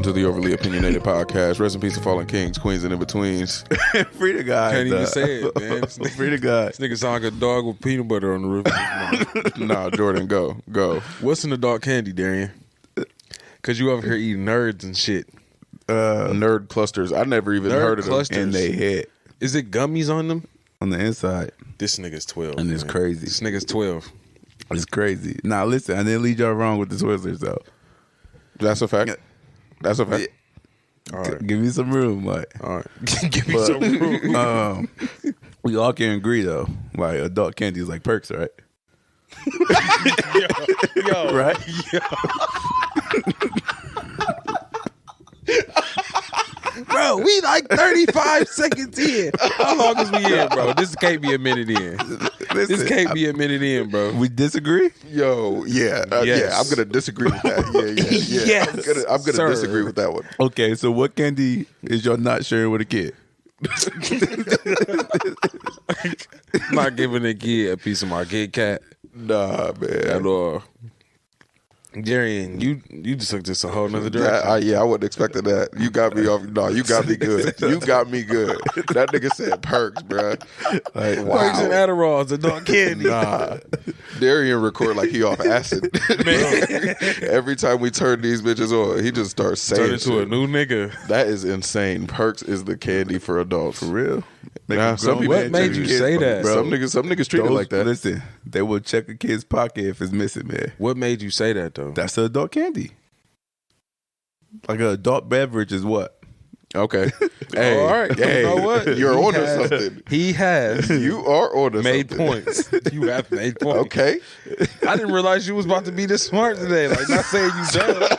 to the Overly Opinionated podcast. Rest in peace to fallen kings, queens, and in-betweens. Free the guy. Can't even say it, man. Free the guy. This nigga sound like a dog with peanut butter on the roof of his mouth. Nah, Jordan, go. What's in the adult candy, Darian? Because you over here eating nerds and shit. Nerd clusters. I never even heard of clusters. them. And they hit Is it gummies on them? on the inside. This nigga's 12. And it's man. crazy. This nigga's 12. It's crazy. Now, listen, I didn't lead y'all wrong with the Twizzlers, though. That's a fact. That's a fact. All right. Give me some room, like. All right. Give me some room. We all can agree, though. Like, adult candy is like perks, right? Yo. Right? Bro, we like 35 seconds in. How long is we in, bro? This can't be a minute in. Listen, This can't be a minute in, bro. We disagree? Yo, yeah. Yes. Yeah, I'm going to disagree with that. Yeah. Yes, I'm gonna sir. disagree with that one. Okay, so what candy is y'all not sharing with a kid? I'm not giving a kid a piece of my Kit Kat Nah, man. at all. Darian, you just took this a whole nother direction. I wasn't expecting that. You got me off. No, you got me good. You got me good. That nigga said perks, bro. Like, wow. Perks and Adderalls, adult candy. Nah. Darian record like he off acid. Man. Every time we turn these bitches on, he just starts saying Turn into a shit. new nigga. That is insane. Perks is the candy for adults. For real? Nah, some people What made you say that? Bro, some niggas treat it like that. Listen, they will check a kid's pocket if it's missing, man. What made you say that, though? That's an adult candy. Like an adult beverage is what? Okay. Hey, All right. hey, You know what? You're He onto has- something. He has You are onto made something. points. You have made points. Okay. I didn't realize you was about to be this smart today. Like, not saying you done,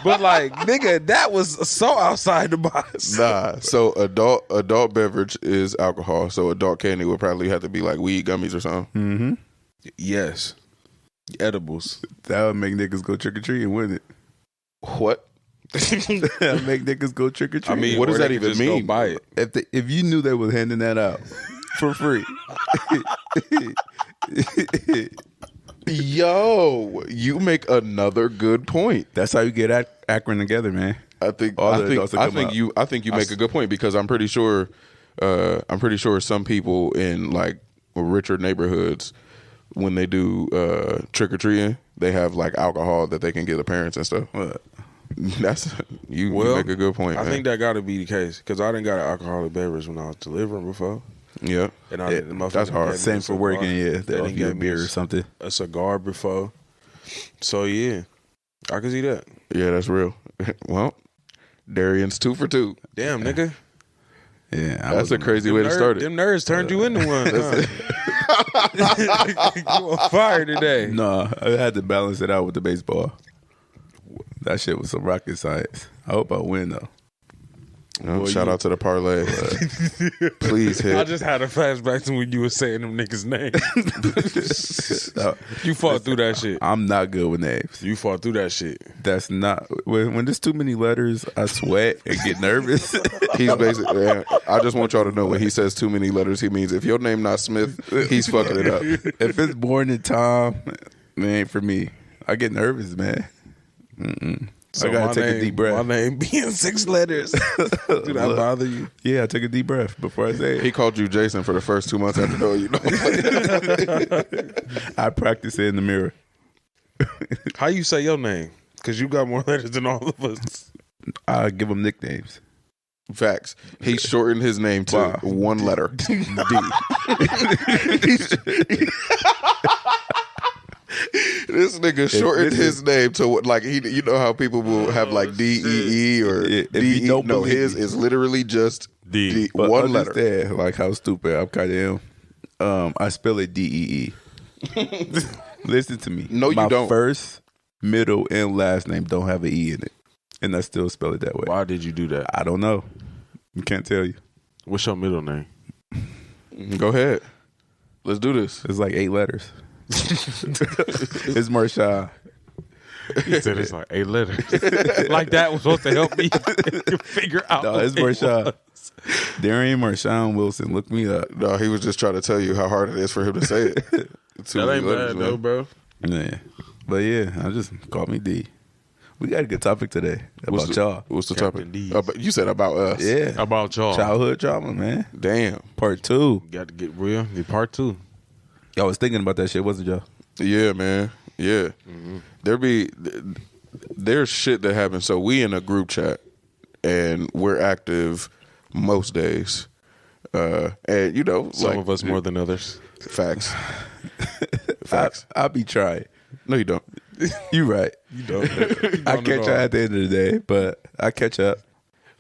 but like, nigga, that was so outside the box. Nah. So adult beverage is alcohol. So adult candy would probably have to be like weed gummies or something. Mm-hmm. Yes, edibles. That would make niggas go trick or treating, wouldn't it? What? That would make niggas go trick or treating. I mean, What does or that they could even just go mean? buy it. if you knew they was handing that out for free. Yo, you make another good point. That's how you get Akron together, man. I think All the adults that I come think out. you make a good point because I'm pretty sure some people in like richer neighborhoods when they do trick or treating, they have like alcohol that they can give the parents and stuff. That's you make a good point. I man. think that got to be the case because I didn't got an alcoholic beverage when I was delivering before, yeah. and I didn't. that's hard. Same for working, yeah. They offer you a beer or something. A cigar before, so yeah, I can see that. Yeah, that's real. Well, Darian's 2 for 2. Damn, nigga. Yeah, That's a crazy way to start it. Them nerds turned you into one. Huh? You on fire today. No, I had to balance it out with the baseball. That shit was some rocket science. I hope I win though. Shout out to the parlay. Please hit. I just had a flashback to when you were saying them niggas' names. You fought through that shit. I'm not good with names. You fought through that shit. That's not when there's too many letters. I sweat and get nervous. He's basically. I just want y'all to know when he says too many letters, he means if your name not Smith, he's fucking it up. If it's born in Tom, it ain't for me. I get nervous, man. So I gotta take a deep breath. My name being 6 letters. Do that bother you? Yeah, I take a deep breath before I say it. He called you Jason for the first 2 months after knowing you. I practice it in the mirror. How you say your name? Because you got more letters than all of us. I give them nicknames. Facts. He shortened his name to Wow. one letter. D. This nigga shortened his name to what, like he. You know how people will have like DEE or If you DE. don't No, believe his me. is literally just D. But One letter. understand, like how stupid I kind of am. I spell it DEE. Listen to me. No, you My don't. first, middle, and last name don't have an E in it, and I still spell it that way. Why did you do that? I don't know. I can't tell you. What's your middle name? Go ahead. Let's do this. It's like 8 letters. It's Marshawn. He said it's like 8 letters. Like that was supposed to help me figure out. No, it's what it Marshawn. was. Darian Marshawn Wilson. Look me up. No, he was just trying to tell you how hard it is for him to say it. Too That many ain't letters, bad man. though, bro. Yeah. But yeah, I just call me D. We got a good topic today about y'all. What's the Captain topic? D's. You said about us. Yeah. About y'all. Childhood trauma, man. Damn. Part 2. Got to get real. The part 2. Y'all was thinking about that shit, wasn't y'all? Yeah, man. Yeah. There's shit that happens. So we in a group chat and we're active most days. And you know, Some of us more than others. facts. Facts. I'll be trying. No, you don't. You right. You don't. I catch up at the end of the day, but I catch up.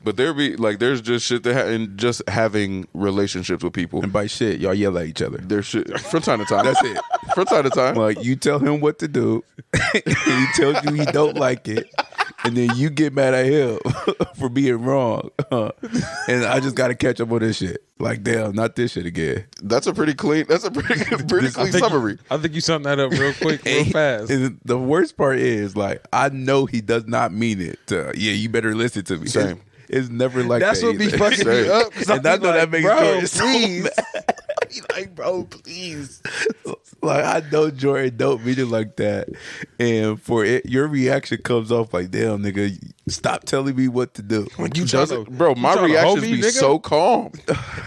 But there's just shit that and just having relationships with people. And by shit, y'all yell at each other. There's shit from time to time. That's it. From time to time. Like, you tell him what to do, he tells you he don't like it, and then you get mad at him for being wrong. And I just got to catch up on this shit. Like, damn, not this shit again. That's a pretty clean clean summary. I think you summed that up real quick, real fast. And the worst part is, like, I know he does not mean it. You better listen to me. Same. It's never like That's that. what be either. fucking me up. And I know that makes Jordan so please. mad. He like, bro, please. Like, I know Jordan don't mean it like that. And for it, your reaction comes off like, damn, nigga, stop telling me what to do. When you try to, Bro, my trying to hold reactions me, be nigga? so calm.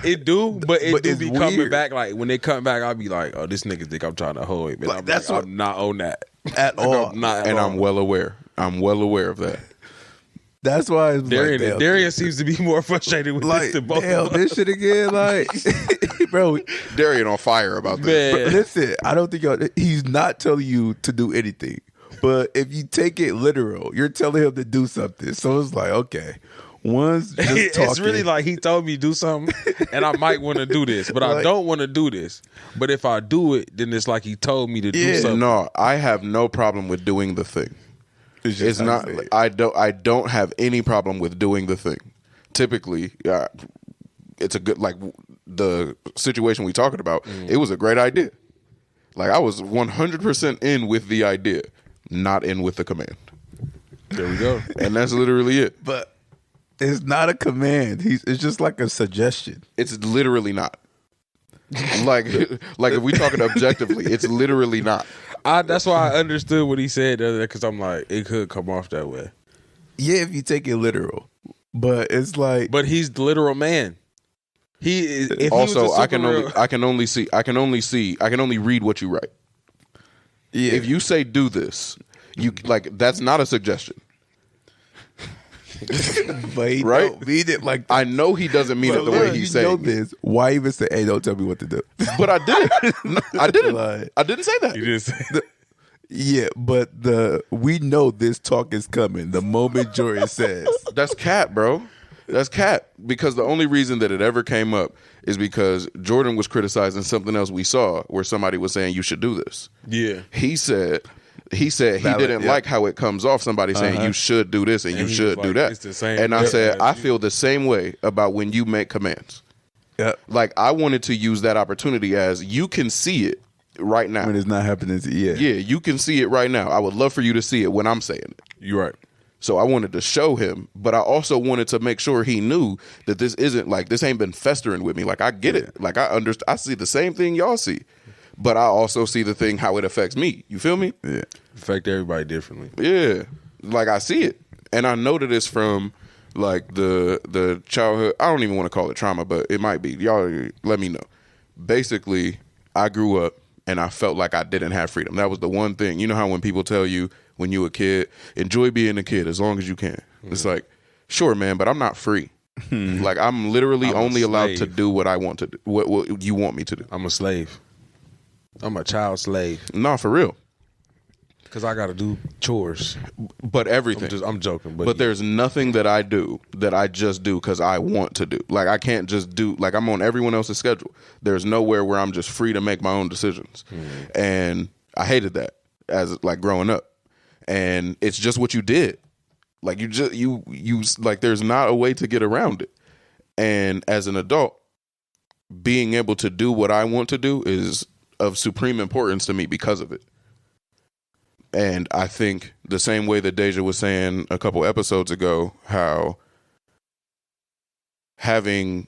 It do, but it do it's be coming weird. back. Like when they come back, I'll be like, "Oh, this nigga think I'm trying to hold him." And Like, I'm that's like, what- I'm not on that At all. I'm not, And at all. I'm well aware. I'm well aware of that. That's why it's Darian, like, damn, Darian seems to be more frustrated with like, this than both damn, of us. this shit again. Like, bro, Darian on fire about this. Man. listen, I don't think he's not telling you to do anything. But if you take it literal, you're telling him to do something. So it's like, okay, one's just talking. It's really like he told me to do something, and I might want to do this, but I Like- don't want to do this. But if I do it, then it's like he told me to do Yeah. something. No, I have no problem with doing the thing. It's It's just how not. you say it. I don't have any problem with doing the thing. Typically, it's a good, like the situation we talking about. It was a great idea. Like I was 100% in with the idea, not in with the command, There we go. and that's literally it. But it's not a command. It's just like a suggestion. It's literally not. like if we talking objectively, it's literally not. That's why I understood what he said the other day, because I'm like, it could come off that way. Yeah, if you take it literal. But it's like, But he's the literal man. He is. If Also, he was a I can superhero- only read what you write. yeah, If you say do this, you like that's not a suggestion. but he Right? don't mean it like that. I know he doesn't mean it the way you he's know saying. this. Why even say, hey, don't tell me what to do? But I didn't. No, I didn't. Like- I didn't say that. You just Yeah, but we know this talk is coming the moment Jordan says. That's cat, bro. That's cat. Because the only reason that it ever came up is because Jordan was criticizing something else we saw where somebody was saying you should do this. yeah. He said he Valid, didn't yeah. like how it comes off. Somebody saying you should do this and you he should was do like, that. it's the same And I way said as I you. feel the same way about when you make commands. Yeah, Like I wanted to use that opportunity as you can see it right now. when it's not happening. Yeah, Yeah, you can see it right now. I would love for you to see it when I'm saying it. You're right. So I wanted to show him, but I also wanted to make sure he knew that this isn't like this ain't been festering with me. Like I get it. Like I understand. I see the same thing y'all see, but I also see the thing how it affects me. You feel me? yeah. Affect everybody differently. Yeah. Like I see it, and I know that it's from like the childhood. I don't even want to call it trauma, but it might be. Y'all let me know. Basically, I grew up and I felt like I didn't have freedom. That was the one thing. You know how when people tell you when you a kid, enjoy being a kid as long as you can. It's like, sure, man, but I'm not free. Like I'm literally I'm a only allowed to slave. do what I want to do, what you want me to do. I'm a slave. I'm a child slave No, for real. because I got to do chores. But everything. I'm joking, But there's nothing that I do that I just do because I want to do. Like I can't just do like I'm on everyone else's schedule. There's nowhere where I'm just free to make my own decisions. And I hated that as like growing up. And it's just what you did. Like you like there's not a way to get around it. And as an adult, being able to do what I want to do is of supreme importance to me because of it. And I think the same way that Deja was saying a couple episodes ago, how having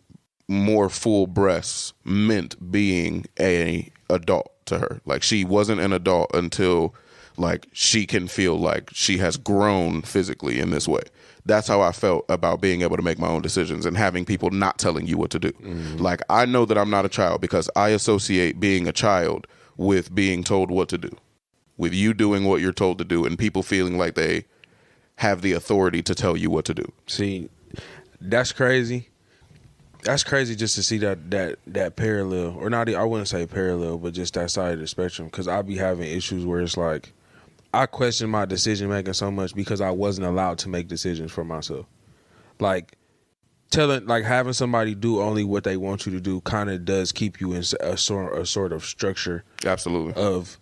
more full breasts meant being a adult to her. Like she wasn't an adult until like she can feel like she has grown physically in this way. That's how I felt about being able to make my own decisions and having people not telling you what to do. Like, I know that I'm not a child because I associate being a child with being told what to do, with you doing what you're told to do, and people feeling like they have the authority to tell you what to do. See, that's crazy. That's crazy just to see that parallel, or not. I wouldn't say parallel, but just that side of the spectrum. Because I be having issues where it's like I question my decision making so much because I wasn't allowed to make decisions for myself. Like having somebody do only what they want you to do kind of does keep you in a sort of structure. Absolutely. Of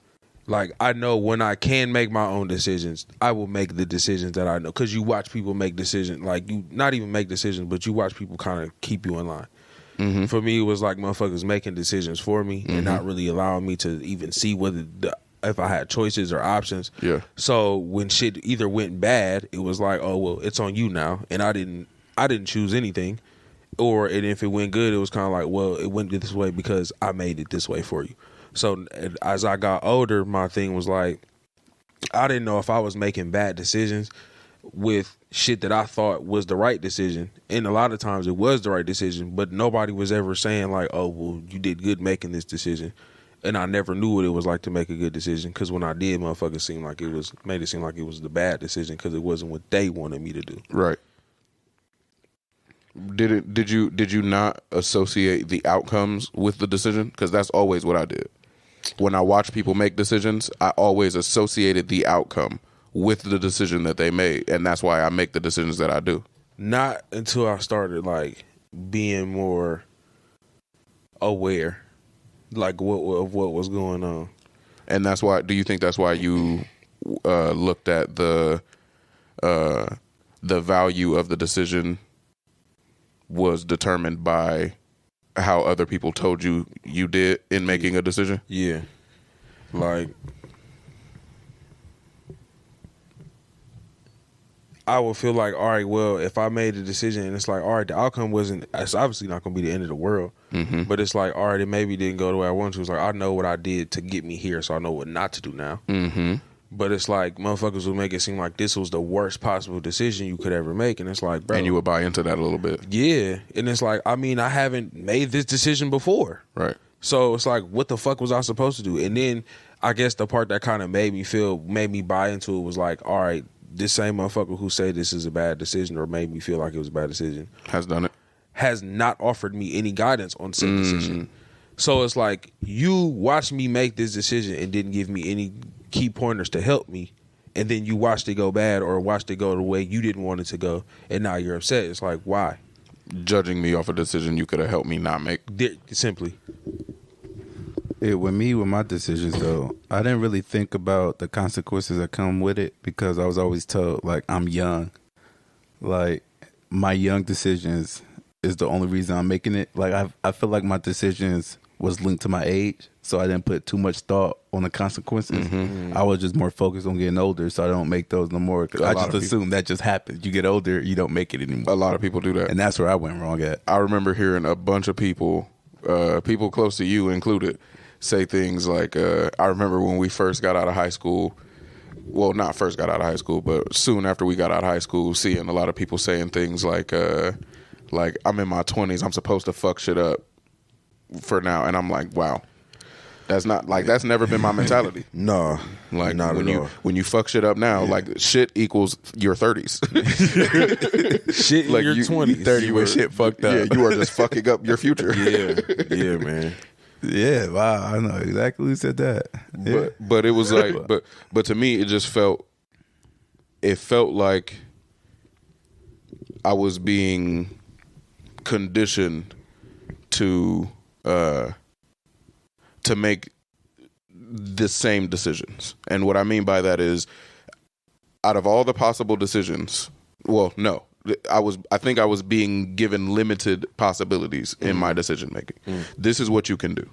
like, I know when I can make my own decisions, I will make the decisions that I know. Because you watch people make decisions, like, you not even make decisions, but you watch people kind of keep you in line. Mm-hmm. For me, it was like motherfuckers making decisions for me and not really allowing me to even see if I had choices or options. Yeah. So when shit either went bad, it was like, oh, well, it's on you now. And I didn't choose anything. And if it went good, it was kind of like, well, it went this way because I made it this way for you. So as I got older, my thing was like, I didn't know if I was making bad decisions with shit that I thought was the right decision. And a lot of times it was the right decision, but nobody was ever saying like, oh, well, you did good making this decision. And I never knew what it was like to make a good decision, because when I did, motherfuckers made it seem like it was the bad decision because it wasn't what they wanted me to do. Right. Did you not associate the outcomes with the decision? Because that's always what I did. When I watch people make decisions, I always associated the outcome with the decision that they made, and that's why I make the decisions that I do. Not until I started like being more aware, like of what was going on. And that's why. Do you think that's why you looked at the value of the decision was determined by how other people told you did in making a decision? Yeah. Like, I would feel like, all right, well, if I made a decision and it's like, all right, the outcome it's obviously not going to be the end of the world, but it's like, all right, it maybe didn't go the way I wanted to. It's like, I know what I did to get me here, so I know what not to do now. But it's like, motherfuckers would make it seem like this was the worst possible decision you could ever make. And it's like, bro. And you would buy into that a little bit. Yeah. And it's like, I mean, I haven't made this decision before. Right. So it's like, what the fuck was I supposed to do? And then I guess the part that kind of made me buy into it was like, all right, this same motherfucker who said this is a bad decision or made me feel like it was a bad decision has done it. Has not offered me any guidance on said decision. So it's like, you watched me make this decision and didn't give me any key pointers to help me, and then you watched it go bad or watched it go the way you didn't want it to go, and now you're upset. It's like, why? Judging me off a decision you could have helped me not make. Simply. With my decisions, though, I didn't really think about the consequences that come with it, because I was always told, like, I'm young. Like, my young decisions is the only reason I'm making it. Like, I feel like my decisions was linked to my age, so I didn't put too much thought on the consequences. I was just more focused on getting older, so I don't make those no more. I just assume that just happens. You get older, you don't make it anymore. A lot of people do that. And that's where I went wrong at. I remember hearing a bunch of people, people close to you included, say things like, I remember when we first got out of high school, well, not first got out of high school, but soon after we got out of high school, seeing a lot of people saying things like I'm in my 20s, I'm supposed to fuck shit up for now. And I'm like, wow, that's never been my mentality. No, like, not when at you all. when you fuck shit up now, like, shit equals your 30s. Shit in like your you, 20s. 30 with shit fucked up. Yeah, you are just fucking up your future. Yeah, man. Yeah, wow, I know exactly who said that. Yeah. But it was like, but to me, it just felt like I was being conditioned to make the same decisions. And what I mean by that is, out of all the possible decisions, well, no, I think I was being given limited possibilities in my decision making. This is what you can do.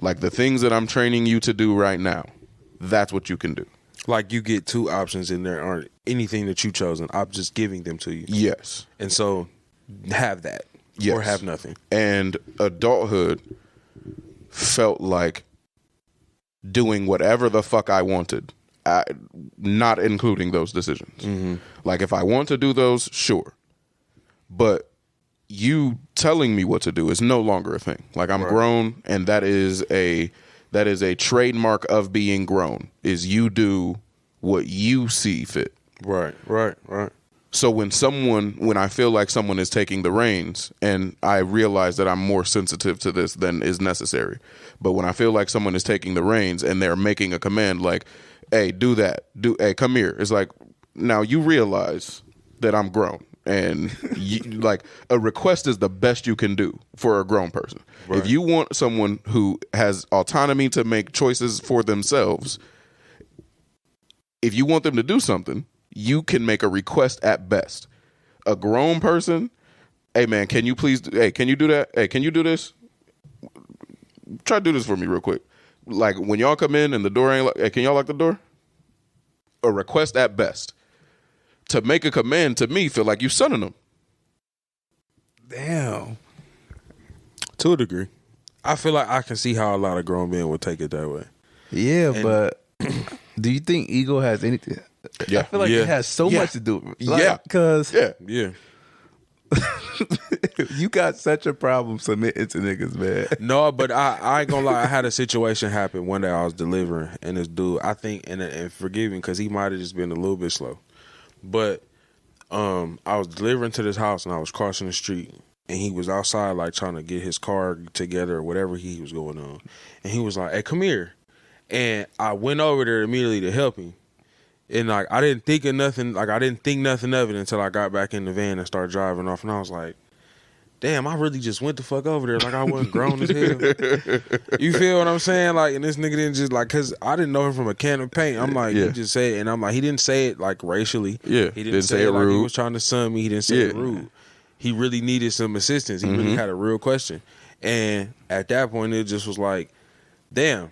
Like, the things that I'm training you to do right now, that's what you can do. Like, you get two options in there aren't anything that you chosen. I'm just giving them to you. Yes. And so have that. Yes. Or have nothing. And adulthood felt like doing whatever the fuck I wanted not including those decisions. Like if I want to do those, sure, but you telling me what to do is no longer a thing. Like I'm grown, and that is a trademark of being grown. Is you do what you see fit. Right. So when I feel like someone is taking the reins, and I realize that I'm more sensitive to this than is necessary, but when I feel like someone is taking the reins and they're making a command like, hey, do that, hey, come here. It's like, now you realize that I'm grown, and like a request is the best you can do for a grown person. Right. If you want someone who has autonomy to make choices for themselves, if you want them to do something, you can make a request at best. A grown person, hey man, can you please, hey, can you do that? Hey, can you do this? Try to do this for me real quick. Like when y'all come in and the door ain't locked, hey, can y'all lock the door? A request at best. To make a command to me feel like you sunning them. Damn. To a degree. I feel like I can see how a lot of grown men would take it that way. Yeah, but do you think ego has anything? Yeah. I feel like it has so much to do with it. Like, Because Yeah. you got such a problem submitting to niggas, man. No, but I ain't gonna lie. I had a situation happen one day. I was delivering, and this dude, I think, and forgive me because he might have just been a little bit slow, but I was delivering to this house, and I was crossing the street, and he was outside like trying to get his car together or whatever he was going on, and he was like, "Hey, come here," and I went over there immediately to help him. And like I didn't think nothing of it until I got back in the van and started driving off, and I was like, "Damn, I really just went the fuck over there like I wasn't grown as hell." You feel what I'm saying? Like, and this nigga didn't just like, cause I didn't know him from a can of paint. I'm like, he just said, and I'm like, he didn't say it like racially. Yeah, he didn't say it like he was trying to sun me. He didn't say it rude. He really needed some assistance. He really had a real question, and at that point, it just was like, "Damn."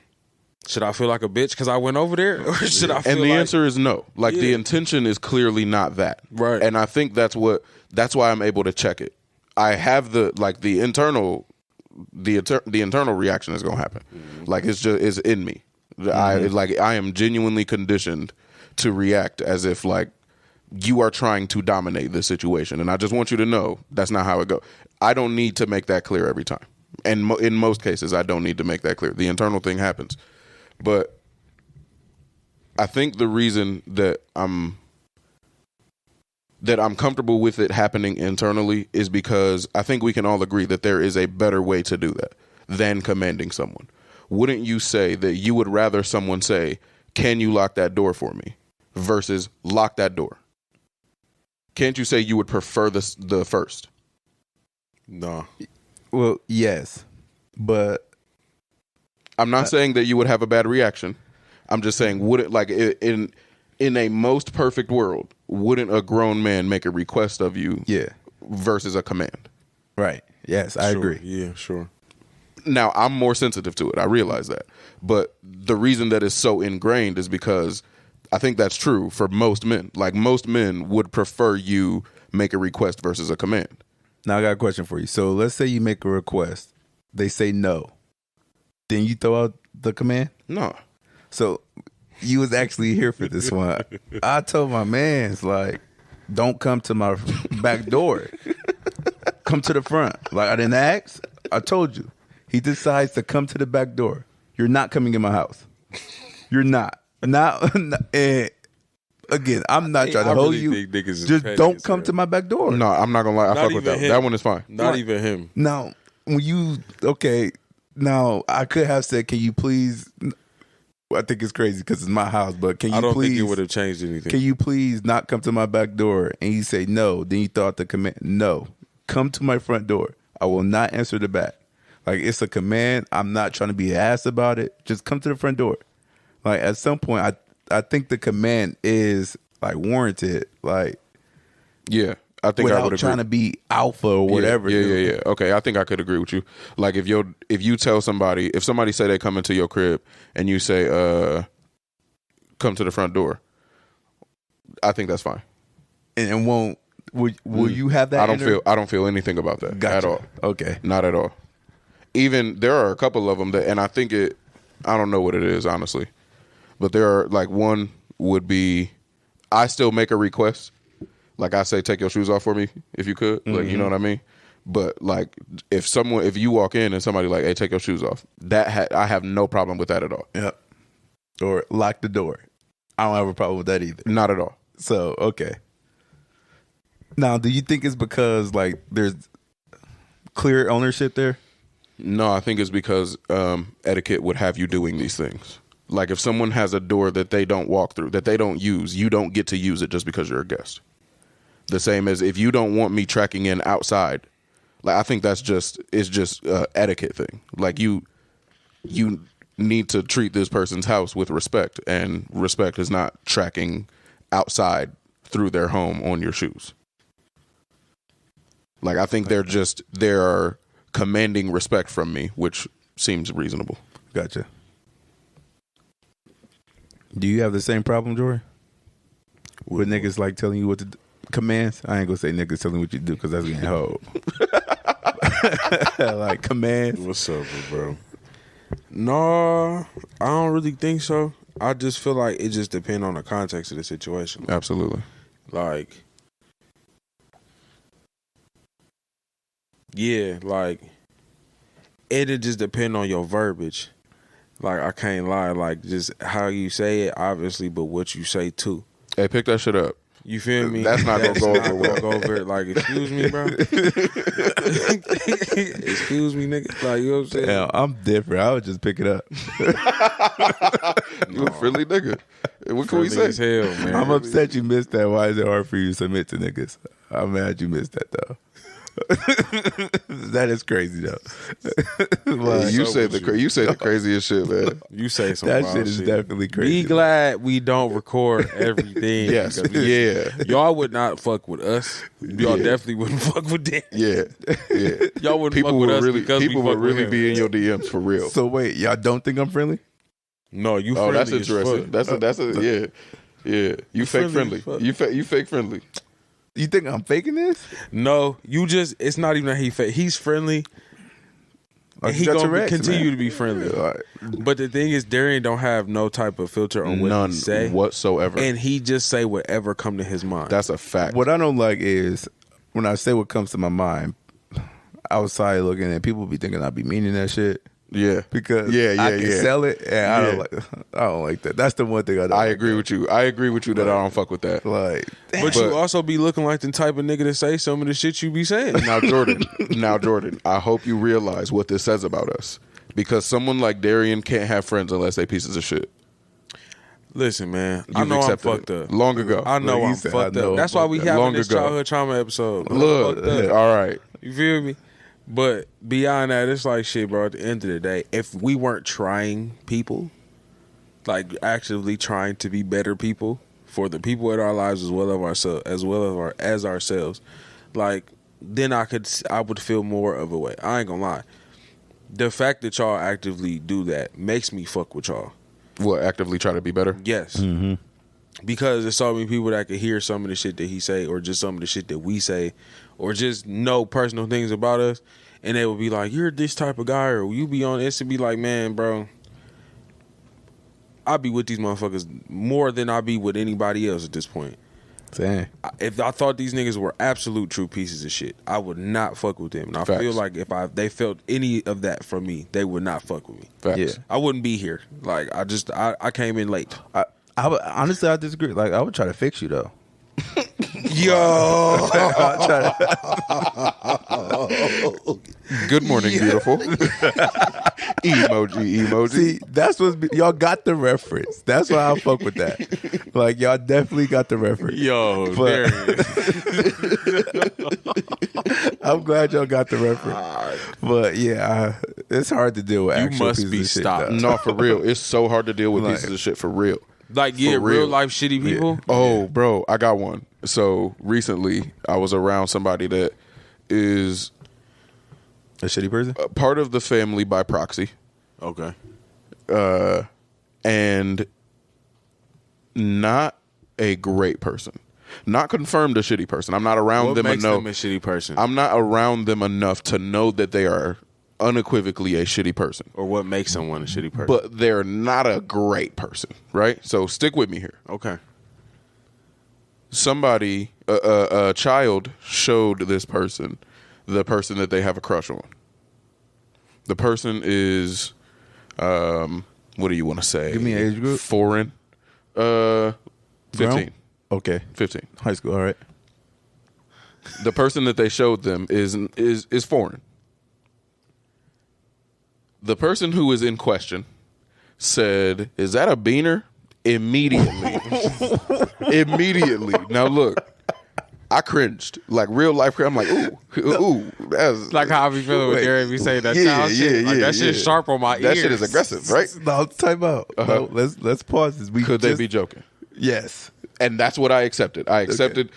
Should I feel like a bitch because I went over there, or should I feel? And the answer is no. Like the intention is clearly not that, right? And I think that's why I'm able to check it. I have the internal reaction is gonna happen. Like it's in me. I am genuinely conditioned to react as if like you are trying to dominate this situation, and I just want you to know that's not how it goes. I don't need to make that clear every time, and in most cases, I don't need to make that clear. The internal thing happens. But I think the reason that I'm comfortable with it happening internally is because I think we can all agree that there is a better way to do that than commanding someone. Wouldn't you say that you would rather someone say, "Can you lock that door for me?" versus "Lock that door"? Can't you say you would prefer the first? No. Well, yes, but I'm not saying that you would have a bad reaction. I'm just saying, would it, like in a most perfect world, wouldn't a grown man make a request of you? Yeah. Versus a command. Right. Yes, I agree. Yeah, sure. Now I'm more sensitive to it. I realize that, but the reason that is so ingrained is because I think that's true for most men. Like most men would prefer you make a request versus a command. Now I got a question for you. So let's say you make a request, they say no. Then you throw out the command? No. So you was actually here for this one. I told my mans, like, don't come to my back door. Come to the front. Like, I didn't ask. I told you. He decides to come to the back door. You're not coming in my house. You're not. And again, I'm not trying to hold you. Just don't come to my back door. No, I'm not going to lie. I fuck with that. Him. That one is fine. Not even him. Now, now, I could have said, "Can you please?" I think it's crazy because it's my house, but can you please? I don't think it would have changed anything. Can you please not come to my back door? And you say no. Then you thought the command. No, come to my front door. I will not answer the back. Like it's a command. I'm not trying to be asked about it. Just come to the front door. Like at some point, I think the command is like warranted. Like yeah. I think I would agree. Without trying to be alpha or whatever. Yeah. Okay, I think I could agree with you. Like if you tell somebody, if somebody say they come into your crib and you say, come to the front door, I think that's fine. And will you have that? I don't feel anything about that at all. Okay, not at all. Even there are a couple of them that, and I think I don't know what it is honestly, but there are like one would be, I still make a request. Like I say, take your shoes off for me if you could. Like, you know what I mean? But like if you walk in and somebody like, hey, take your shoes off, I have no problem with that at all. Yep. Or lock the door. I don't have a problem with that either. Not at all. So, okay. Now, do you think it's because like there's clear ownership there? No, I think it's because etiquette would have you doing these things. Like if someone has a door that they don't walk through, that they don't use, you don't get to use it just because you're a guest. The same as if you don't want me tracking in outside. Like I think it's just etiquette thing. Like you need to treat this person's house with respect, and respect is not tracking outside through their home on your shoes. Like I think they're commanding respect from me, which seems reasonable. Gotcha. Do you have the same problem, Jory? With niggas like telling you what to do? Commands? I ain't gonna say niggas telling you what you do because that's getting hoe. Like commands. What's up, bro? No, I don't really think so. I just feel like it just depends on the context of the situation. Absolutely. Like, yeah, like it'll just depend on your verbiage. Like I can't lie, like just how you say it, obviously, but what you say too. Hey, pick that shit up. You feel me? That's not gonna go over well. Go over it. Like, excuse me, bro. Excuse me, nigga. Like, you know what I'm saying? Yeah, I'm different. I would just pick it up. You a friendly nigga. What can we say? As hell, man. I'm upset you missed that. Why is it hard for you to submit to niggas? I'm mad you missed that though. That is crazy though. Like, you say the craziest shit, man. You say some that wild shit is definitely crazy. Be glad we don't record everything. Yes, because yeah. Y'all would not fuck with us. Y'all definitely wouldn't fuck with them. Yeah. Y'all wouldn't fuck with us because people we would fuck with really him. be in your DMs for real. So wait, y'all don't think I'm friendly? No, you Oh, friendly that's as interesting. fuck. That's a yeah. You fake friendly friendly. as fuck. You fake friendly. You think I'm faking this? No, you just, it's not even that he's friendly. And he got gonna Tourette's, continue man. to be friendly. Like, But the thing is, Darian don't have no type of filter on what None he say. whatsoever. And he just say whatever come to his mind. That's a fact. what I don't like is when I say what comes to my mind, outside looking at people be thinking I be meaning that shit. Yeah. Because I I can sell it, and I don't like that. That's the one thing I don't. I like. agree with you. I agree with you that I don't fuck with that. Like, but you also be looking like the type of nigga to say some of the shit you be saying. Now, Jordan, I hope you realize what this says about us. Because someone like Darian can't have friends unless they pieces of shit. Listen, man. I You've know I'm accepted fucked it. up. Long ago. I know Like you I'm said, fucked I know up. That's I'm why we fucked up. having Long this ago. childhood trauma episode. I'm Look, fucked up. all right. You feel me? But beyond that, it's like shit, bro. At the end of the day, if we weren't trying people, like actively trying to be better people for the people in our lives as well as ourselves, like then I would feel more of a way. I ain't gonna lie. The fact that y'all actively do that makes me fuck with y'all. What, actively try to be better? Yes. Because there's so many people that could hear some of the shit that he say, or just some of the shit that we say, or just know personal things about us, and they would be like, you're this type of guy, or you be on this, and be like, man, bro, I be with these motherfuckers more than I be with anybody else at this point. Dang. If I thought these niggas were absolute true pieces of shit, I would not fuck with them. And I Facts. feel like if they felt any of that from me, they would not fuck with me. Facts. Yeah. I wouldn't be here. Like I came in late. I would, honestly, I disagree. Like, I would try to fix you though. Yo. Good morning, beautiful. Emoji. See, that's what y'all got the reference. That's why I fuck with that. Like, y'all definitely got the reference. Yo, But- there it is. I'm glad y'all got the reference. But yeah, it's hard to deal with. You actual must pieces be of shit, stopped. though. No, for real. It's so hard to deal with Like- pieces of shit for real. Like, yeah, For real. real life shitty people. Oh, bro, I got one. So recently, I was around somebody that is A shitty person? a part of the family by proxy, Okay. and not a great person. Not confirmed a shitty person. I'm not around What them makes enough. them a shitty person? I'm not around them enough to know that they are unequivocally a shitty person. Or what makes someone a shitty person? But they're not a great person, right? So stick with me here. Okay. Somebody, a child showed this person the person that they have a crush on. The person is, what do you want to say? Give me an age group. Foreign. 15. Grown? Okay. 15. High school, all right. The person that they showed them is foreign. The person who is in question said, "Is that a beaner?" Immediately. Immediately. Now look, I cringed. Like real life cringe. I'm like, ooh, that's Like how I be feeling with Gary. We say that child shit. Like, that shit's sharp on my ears. That shit is aggressive, right? No, time out. No, let's pause this. Could they be joking? Yes. And that's what I accepted. I accepted,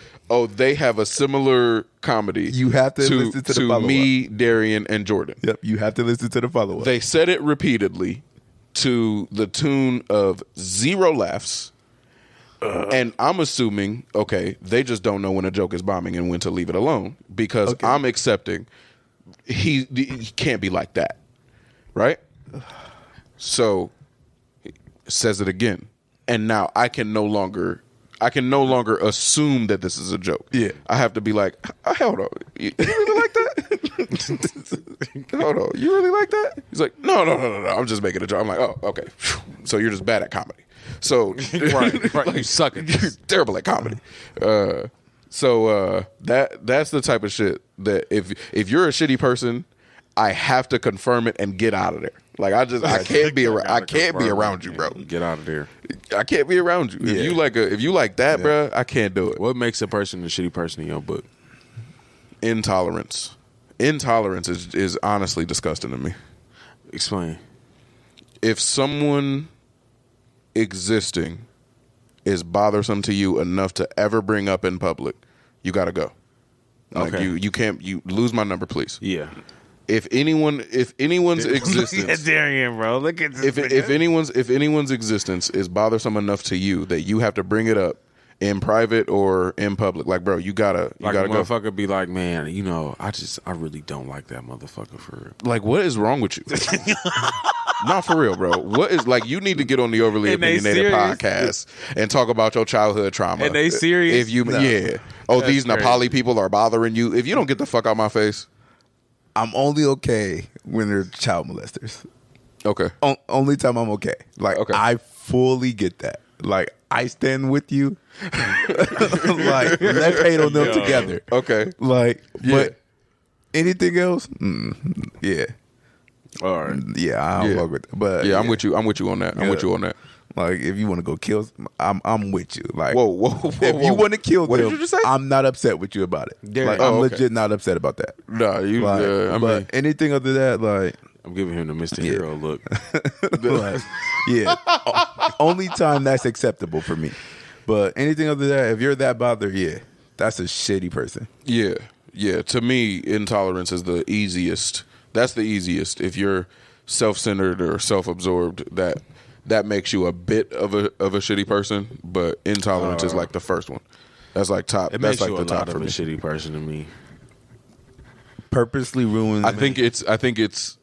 they have a similar comedy. You have to listen to the follow-up. me, Darian, and Jordan. Yep, you have to listen to the follow-up. They said it repeatedly to the tune of 0 laughs. And I'm assuming, okay, they just don't know when a joke is bombing and when to leave it alone, because I'm accepting he can't be like that, right? So he says it again, and now I can no longer assume that this is a joke. Yeah, I have to be like, hold on, you really like that? Hold on, you really like that? He's like, no, I'm just making a joke. I'm like, oh, okay. So you're just bad at comedy. So right, like, you suck at this. You're terrible at comedy. So that's the type of shit that if you're a shitty person, I have to confirm it and get out of there. Like I can't be around. I can't be around you, bro. Get out of there. I can't be around you. Yeah. If you like that, bro, I can't do it. What makes a person a shitty person in your book? Intolerance. Intolerance is honestly disgusting to me. Explain. If someone existing is bothersome to you enough to ever bring up in public, you got to go. Like you can't. You lose my number, please. Yeah. If anyone's existence, Look at Darian, bro. Look at this. if anyone's existence is bothersome enough to you that you have to bring it up in private or in public, like bro, you gotta a go. motherfucker be like, man, I really don't like that motherfucker for real. Like, what is wrong with you? Not for real, bro. What is like? You need to get on the Overly Opinionated podcast and talk about your childhood trauma. And they serious? If you, yeah. Oh, these Nepali people are bothering you. If you don't get the fuck out my face, I'm only okay when they're child molesters. okay. Only time I'm okay. Like I fully get that. Like I stand with you. Like let's hate on them together. Okay. Like, but anything else? Yeah. All right. Yeah, I don't fuck with that. But Yeah, I'm with you. I'm with you on that. I'm with you on that. Like if you want to go kill, I'm with you. Like Whoa. If you want to kill What them, did you just say? I'm not upset with you about it. Like I'm legit not upset about that. Nah, you. Like, but anything other than that, like I'm giving him the Mr. Hero look. like, yeah, only time that's acceptable for me. But anything other than that, if you're that bothered, yeah, that's a shitty person. Yeah. To me, intolerance is the easiest. That's the easiest. If you're self-centered or self-absorbed, that makes you a bit of a shitty person. But intolerance is like the first one. That's like top. It That's makes like you the a top lot for of me. a shitty person to me. Purposely ruins. I think it's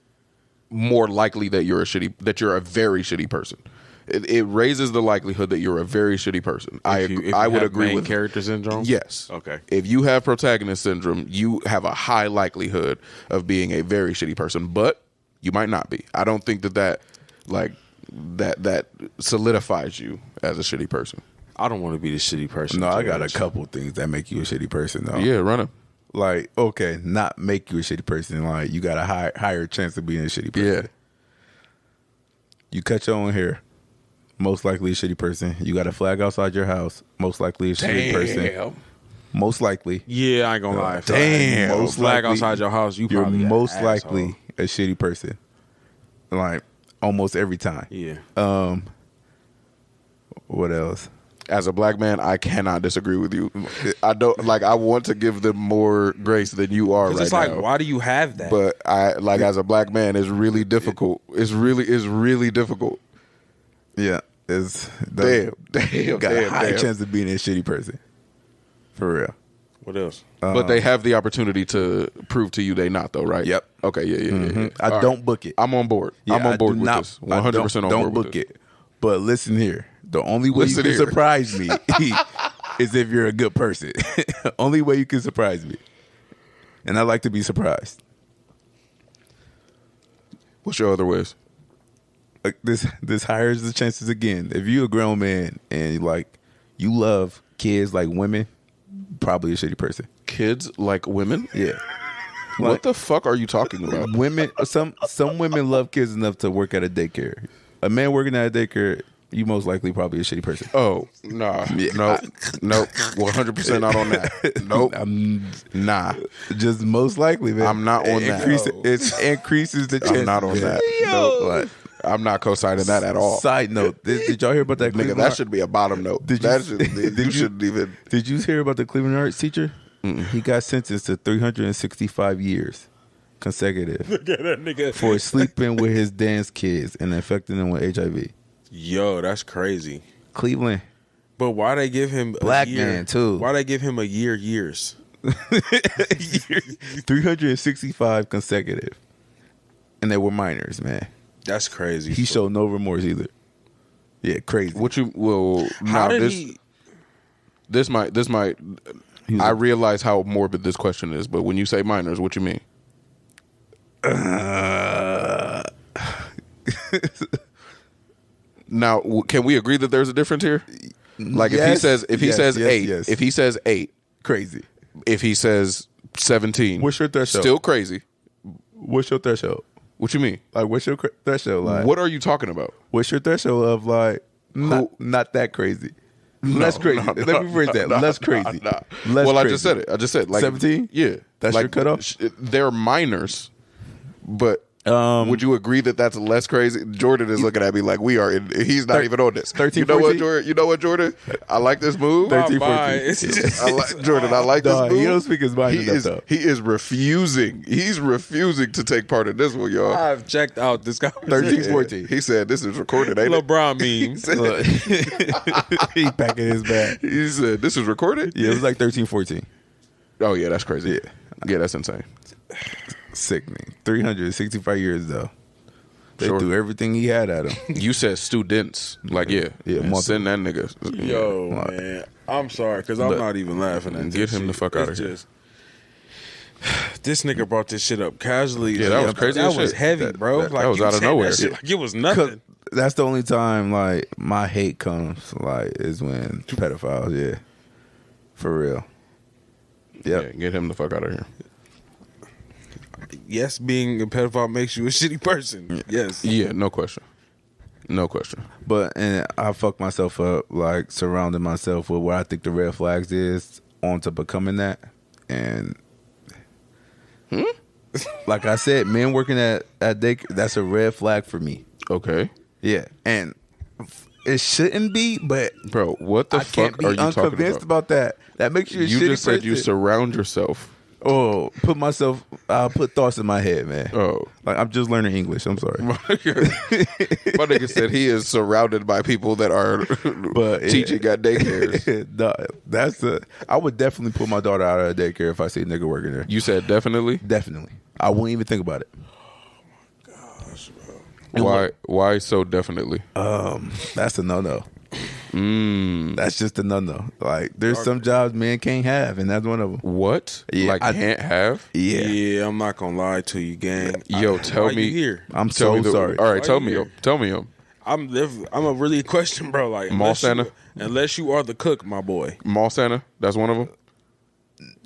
more likely that you're a very shitty person. It raises the likelihood that you're a very shitty person. I would agree with character syndrome. Yes. Okay. If you have protagonist syndrome, you have a high likelihood of being a very shitty person, but you might not be. I don't think that solidifies you as a shitty person. I don't want to be the shitty person. No, I got a couple things that make you a shitty person though. Yeah, run it. Like, okay, not make you a shitty person. Like, you got a higher chance of being a shitty person. Yeah. You cut your own hair, most likely a shitty person. You got a flag outside your house, most likely a shitty person. Most likely. Yeah, I ain't gonna lie. Damn. Most flag outside your house, you're most likely a shitty person. Like, almost every time. Yeah. What else? As a black man, I cannot disagree with you. I don't like. I want to give them more grace than you are right it's like, now. why do you have that? But I like as a black man, it's really difficult. It's really difficult. Yeah, it's Damn. got a high Damn. chance of being a shitty person. For real. What else? But they have the opportunity to prove to you they not though, right? Yep. Okay. Yeah. I All don't book it. I'm on board. Yeah, I'm on board I do with not- this. 100% on don't board book with this. it. But listen here. The only way Listen you can here. surprise me is if you're a good person. Only way you can surprise me. And I like to be surprised. What's your other ways? Like this higher the chances again. If you're a grown man and like you love kids like women, probably a shitty person. Kids like women? Yeah. What the fuck are you talking about? Women some women love kids enough to work at a daycare. A man working at a daycare, you most likely probably a shitty person. Oh, nah. Nope. 100% not on that. Nope. Nah. Just most likely, man. I'm not on that. It increases the chance. I'm not on that. Nope. I'm not co-signing that at all. Side note, did y'all hear about that? Nigga, that should be a bottom note. You shouldn't even. Did you hear about the Cleveland arts teacher? He got sentenced to 365 years consecutive Look at that nigga. for sleeping with his dance kids and infecting them with HIV. Yo, that's crazy. Cleveland. But why they give him Black a year? man, too. Why they give him a years? 365 consecutive. And they were minors, man. That's crazy. He showed no remorse either. Yeah, crazy. What you well? How Nah, did he? this might. I realize how morbid this question is, but when you say minors, what you mean? Now, can we agree that there's a difference here? Like if he says eight, yes. if he says 8, Crazy. if he says 17, What's your threshold? still crazy. What's your threshold? What you mean? Like, what's your threshold? Like, What are you talking about? what's your threshold of like not that crazy? Less crazy. Let me rephrase that. Less crazy. Nah. Less Well, I crazy. just said it. I just said like 17? Yeah, That's like, your cutoff? They're minors, but would you agree that that's less crazy? Jordan is looking at me like we are. He's not even on this. 13, you know 14? what, Jordan? You know what, Jordan? I like this move. 13, Bye. 14. It's just- I like Jordan. I like this Dog, move. he don't speak his mind He enough, is. though. He is refusing. He's refusing to take part in this one, y'all. I've checked out this guy. 13, 14. He said this is recorded, ain't it? LeBron memes. Look, he packing his bag. He said this is recorded. Yeah, it was like 13, 14. Oh yeah, that's crazy. Yeah, that's insane. Sickening. 365 years though. They Sure. threw everything he had at him. You said students. Like yeah, multiple. send that nigga. Yo, man, I'm sorry because I'm Look, not even laughing at get this him the shit. fuck outta It's here. just- This nigga brought this shit up casually. Yeah, that was crazy That as was shit. heavy, That- bro. that Like was you out of said nowhere. That shit like it was 'Cause nothing. that's the only time like my hate comes like is when pedophiles. Yeah, for real. Yeah, Yep. get him the fuck out of here. Yes, being a pedophile makes you a shitty person. Yes. Yeah, no question. No question. But and I fucked myself up like surrounding myself with what I think the red flags is onto becoming that. And like I said, men working at daycare, that's a red flag for me. Okay. Yeah. And it shouldn't be, but Bro, what the I can't fuck be are you talking unconvinced about? that. That makes you a You shitty just said you person. surround yourself. Oh, I'll put thoughts in my head, man. Oh. Like I'm just learning English. I'm sorry. My nigga said he is surrounded by people that are But teaching at daycares. I would definitely put my daughter out of daycare if I see a nigga working there. You said definitely? Definitely. I wouldn't even think about it. Why so definitely? That's a no-no. That's just a no-no. Like, there's some jobs men can't have, and that's one of them. What? Yeah, like can't have? Yeah. I'm not gonna lie to you, gang. Yo, tell why me. you here. I'm Tell so me sorry. All right, Why tell you me here? him. Tell me him. I'm a really question, bro. Like Mall unless you- Santa? unless you are the cook, my boy. Mall Santa, that's one of them.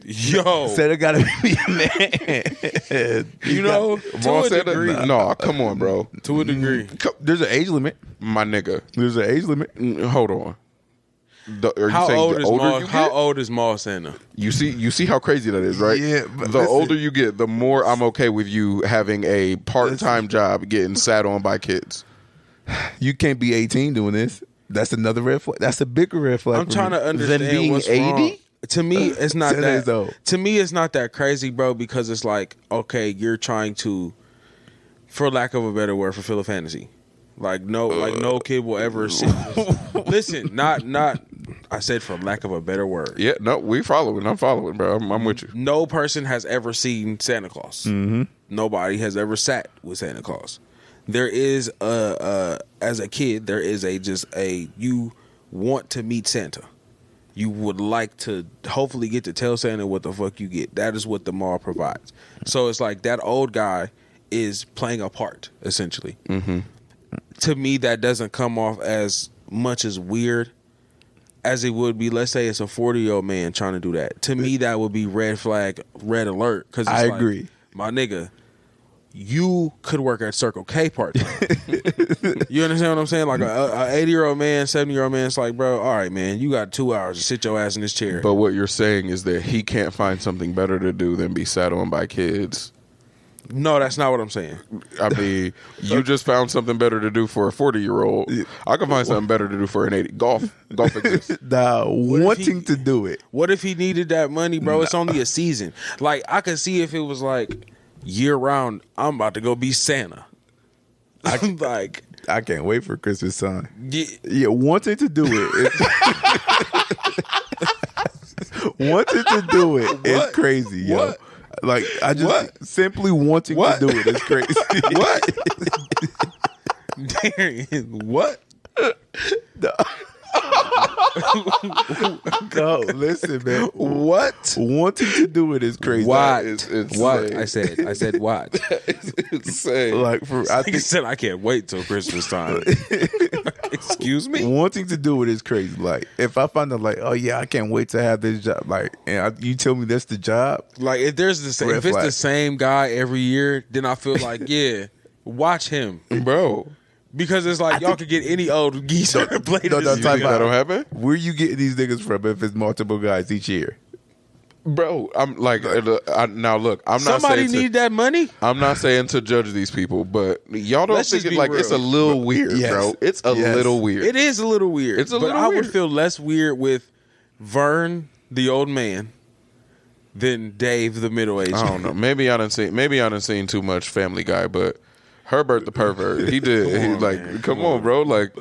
Yo, Said it gotta be a man. you know, to Mall a Santa? degree. No, come on, bro. To a degree. There's an age limit. My nigga. There's an age limit. Hold on. Are you How saying old the is older Mall? you get? How old is Mall Santa? You see how crazy that is, right? Yeah, but the listen. older you get, the more I'm okay with you having a part-time job getting sat on by kids. You can't be 18 doing this. That's another red flag. That's a bigger red flag. I'm for trying me. to understand being what's 80? wrong. To me, it's not 10 days that. old. To me, it's not that crazy, bro. Because it's like, okay, you're trying to, for lack of a better word, fulfill a fantasy. Like no kid will ever sit. Listen, not. I said for lack of a better word. Yeah, no, we following. I'm following, bro. I'm with you. No person has ever seen Santa Claus. Mm-hmm. Nobody has ever sat with Santa Claus. There is as a kid, there is you want to meet Santa. You would like to hopefully get to tell Santa what the fuck you get. That is what the mall provides. So it's like that old guy is playing a part, essentially. Mm-hmm. To me, that doesn't come off as much as weird as it would be. Let's say it's a 40-year-old man trying to do that. To me, that would be red flag, red alert. Because I agree. My nigga, you could work at Circle K part time. You understand what I'm saying? Like a 80-year-old man, 70-year-old man, it's like, bro, all right, man, you got 2 hours to sit your ass in this chair. But what you're saying is that he can't find something better to do than be sat on by kids. No, that's not what I'm saying. I mean, you just found something better to do for a 40-year-old. I can find something better to do for an 80. Golf exists. Nah, wanting to do it. What if he needed that money, bro? It's only a season. Like, I could see if it was like year round, I'm about to go be Santa. I'm like, I can't wait for Christmas time. yeah, Wanting to do it. Wanting to do it is crazy, yo. What? Like, I just simply wanting to do it is crazy. What? Darian, what? No, listen, man. What? Wanting to do it is crazy. What? It's What? insane. I said what? It's insane. Like, I said I can't wait till Christmas time. Excuse me? wanting to do it is crazy. Like, if I find out, like, oh yeah, I can't wait to have this job. Like, and you tell me that's the job. Like, if there's the same, Red if it's flag. the same guy every year, then I feel like, yeah, watch him. Bro. Because it's like y'all could get any old geezer to play No, this. You think that don't happen? Where you getting these niggas from if it's multiple guys each year? Bro, I'm like, now look, I'm not Somebody saying need that money. I'm not saying to judge these people, but y'all don't Let's think just it be like real. it's a little weird, Yes. bro. It's a Yes. little weird. It is a little weird. It's a but little I weird. would feel less weird with Vern, the old man, than Dave, the middle aged. I don't know. Maybe I done seen too much Family Guy, but Herbert the pervert, he did. Come He on, like, man. come Come on, on. bro. Like,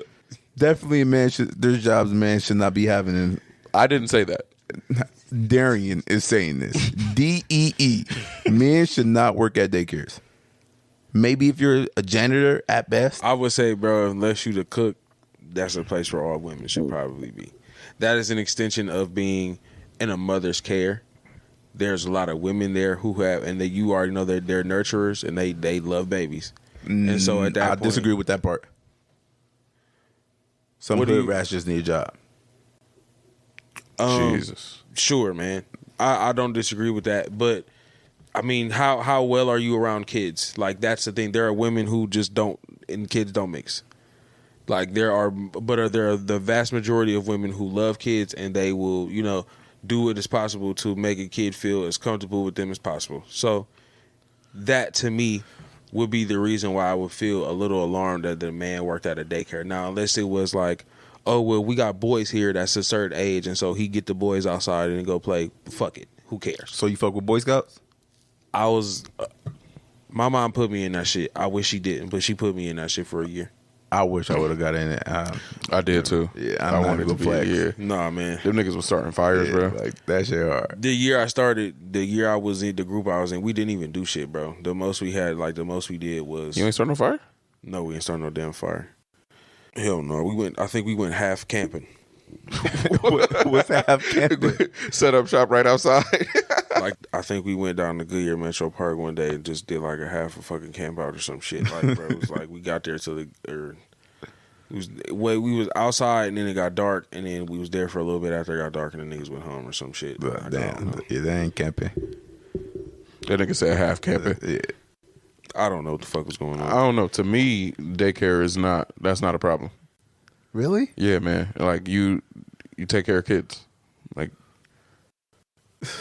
Definitely, a man should. There's jobs a man should not be having. And I didn't say that. Darian is saying this. DEE. Men should not work at daycares. Maybe if you're a janitor at best. I would say, bro, unless you the cook, that's a place where all women should probably be. That is an extension of being in a mother's care. There's a lot of women there who have, and you already know they're nurturers and they love babies. And so at that I point, disagree with that part. Some What do hood you- rats just need a job. Jesus. Sure, man. I don't disagree with that, but I mean, how well are you around kids? Like, that's the thing. There are women who just don't, and kids don't mix. Like, there are the vast majority of women who love kids and they will, do what is possible to make a kid feel as comfortable with them as possible. So that to me would be the reason why I would feel a little alarmed that the man worked at a daycare. Now, unless it was like, oh, well, we got boys here that's a certain age, and so he get the boys outside and go play. Fuck it. Who cares? So you fuck with Boy Scouts? I was, my mom put me in that shit. I wish she didn't, but she put me in that shit for a year. I wish I would have got in it. I did too. Yeah, I I'm not wanted to gonna be flex. yeah. Nah, man. Them niggas was starting fires, bro. Like, that shit hard. The year I started, the year I was in the group I was in, we didn't even do shit, bro. The most we did was You ain't starting no fire? no, we ain't starting no damn fire. Hell no. I think we went half camping. What's that half camping? Set up shop right outside. Like, I think we went down to Goodyear Metro Park one day and just did like a half a fucking camp out or some shit. Like, bro, it was like we got there we was outside and then it got dark and then we was there for a little bit after it got dark and the niggas went home or some shit. But I don't damn, know. yeah, that ain't camping. That nigga said half camping. Yeah. I don't know what the fuck was going I on. don't know. To me, daycare that's not a problem. Really? Yeah, man. Like you take care of kids. Like,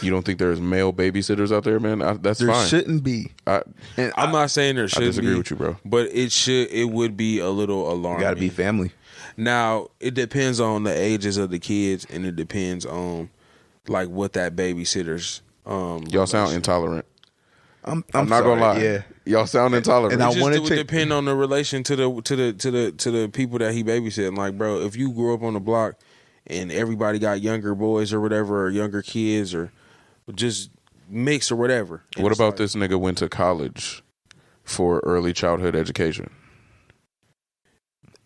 you don't think there's male babysitters out there, man? That's There fine. shouldn't be. And I'm not saying there I should disagree be, with you, bro. but it would be a little alarming. Got to be family. Now, it depends on the ages of the kids and it depends on like what that babysitter's Y'all sound intolerant. I'm I'm not gonna lie. Yeah. Y'all sound intolerant. And I It wanna would check- depend on the relation to the people that he babysitting. Like, bro, if you grew up on the block and everybody got younger boys or whatever, or younger kids, or just mix or whatever. And What about like, this nigga went to college for early childhood education?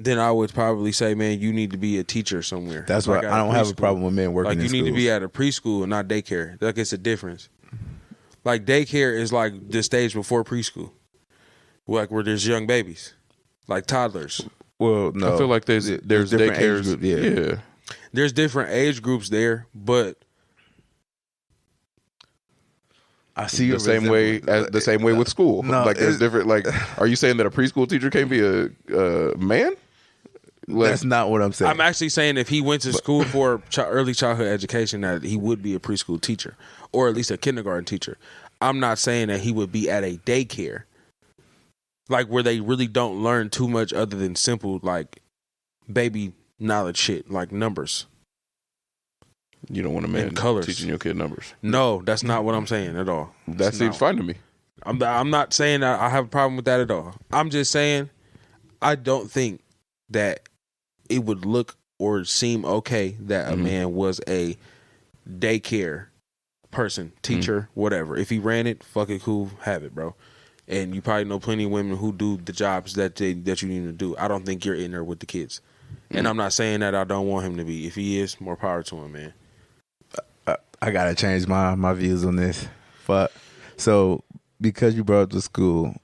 Then I would probably say, man, you need to be a teacher somewhere. That's why I don't have a problem with men working. Like, you need to be at a preschool and not daycare. Like, it's a difference. Like, daycare is like the stage before preschool, like where there's young babies, like toddlers. Well, no, I feel like there's different daycares. age group, Yeah. There's different age groups there, but I see the same way with school. No, like there's different. Like, are you saying that a preschool teacher can't be a man? Like, that's not what I'm saying. I'm actually saying if he went to school for early childhood education, that he would be a preschool teacher or at least a kindergarten teacher. I'm not saying that he would be at a daycare, like where they really don't learn too much other than simple like baby knowledge shit, like numbers. You don't want a man colors. teaching your kid numbers. No, that's not what I'm saying at all. That seems fine to me. I'm not saying that I have a problem with that at all. I'm just saying I don't think that it would look or seem okay that a man was a daycare person, teacher, whatever. If he ran it, fuck it, cool, have it, bro. And you probably know plenty of women who do the jobs that you need to do. I don't think you're in there with the kids. And I'm not saying that I don't want him to be. If he is, more power to him, man. I gotta change my views on this. But so because you brought up the school,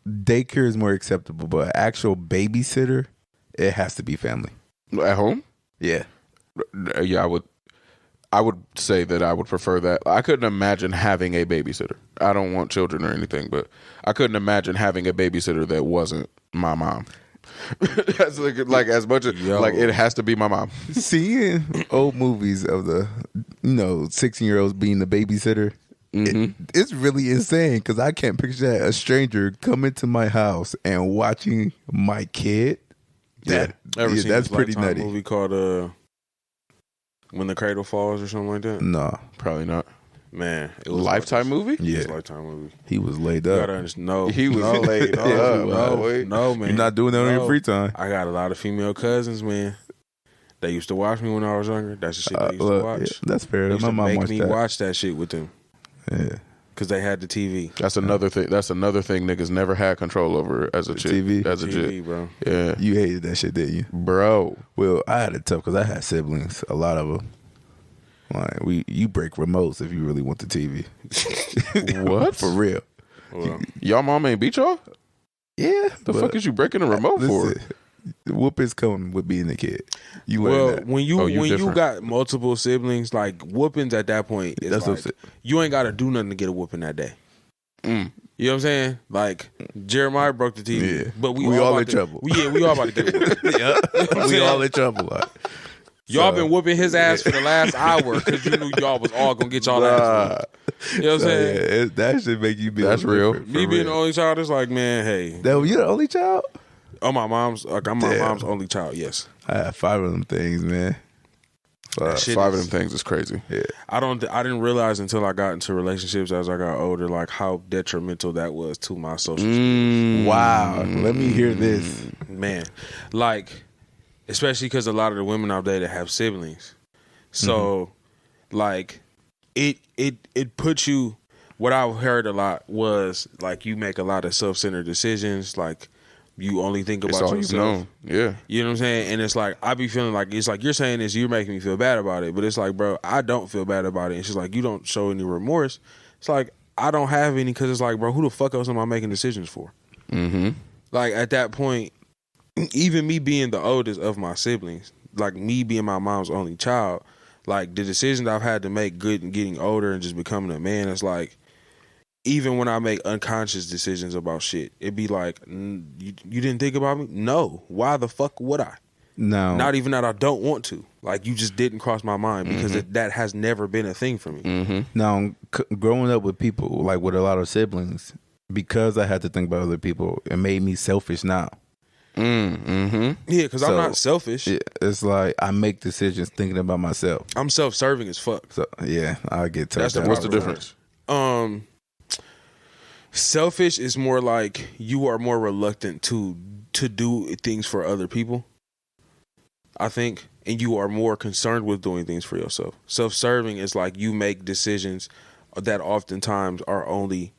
daycare is more acceptable, but actual babysitter, it has to be family. At home? Yeah. Yeah, I would say that I would prefer that. I couldn't imagine having a babysitter. I don't want children or anything, but I couldn't imagine having a babysitter that wasn't my mom. That's like as much as like it has to be my mom. Seeing old movies of the 16-year-olds being the babysitter, it's really insane because I can't picture that a stranger coming to my house and watching my kid. That's pretty nutty. Movie called When the Cradle Falls or something like that. No, probably not. Man, it was Lifetime movie. Yeah, it was a Lifetime movie. He was laid You up. gotta understand. No, He was laid up. No, man. You're not doing that on your free time. I got a lot of female cousins, man. They used to watch me when I was younger. That's the shit they used to watch. Yeah, that's fair. They used My to mom make watched me that. watch that shit with them. Yeah, because they had the TV. That's another thing. That's another thing niggas never had control over as a chick. TV? As a TV, chick, bro. Yeah, you hated that shit, didn't you, bro? Well, I had it tough because I had siblings. A lot of them. Like you break remotes if you really want the TV. What? For real? Well, Y'all mom ain't beat y'all? Yeah. The fuck is you breaking a remote for? The whoopings come with being a kid. You well, learn that. when you different. got multiple siblings, like whoopings at that point, it's That's like, what I'm you ain't got to do nothing to get a whooping that day. Mm. You know what I'm saying? Like Jeremiah broke the TV, Yeah. but we all about in to- trouble. We all about to get a whooping. We all in trouble. Like. Y'all So- been whooping his ass for the last hour because you knew y'all was all gonna get y'all ass whooped. You know what I'm So, saying? yeah, that should make you be. That's real. Me being the only child, it's like, man, hey. You the only child? Oh, my mom's like I'm my Damn. mom's only child. Yes, I had 5 of them things, man. shit 5 of is- them things is crazy. Yeah. I didn't realize until I got into relationships as I got older, like how detrimental that was to my social skills. Wow. Let me hear this. Man, like especially because a lot of the women out there that have siblings, so like it puts you. What I've heard a lot was like you make a lot of self-centered decisions, like you only think It's about all you've yourself. known. Yeah. You know what I'm saying? And it's like I be feeling like it's like you're saying this, you're making me feel bad about it, but it's like, bro, I don't feel bad about it. And she's like, you don't show any remorse. It's like I don't have any because it's like, bro, who the fuck else am I making decisions for? Mm-hmm. Like at that point, even me being the oldest of my siblings, like me being my mom's only child, like the decisions I've had to make good and getting older and just becoming a man, it's like even when I make unconscious decisions about shit, it'd be like, you didn't think about me? No. Why the fuck would I? No. Not even that I don't want to. Like, you just didn't cross my mind because that has never been a thing for me. Mm-hmm. Now, growing up with people, like with a lot of siblings, because I had to think about other people, it made me selfish now. Mm-hmm. Yeah, because I'm So, not selfish. It's like I make decisions thinking about myself. I'm self-serving as fuck. So, yeah, I get That's touched. the What's the difference? Selfish is more like you are more reluctant to do things for other people, I think. and you are more concerned with doing things for yourself. Self-serving is like you make decisions that oftentimes are only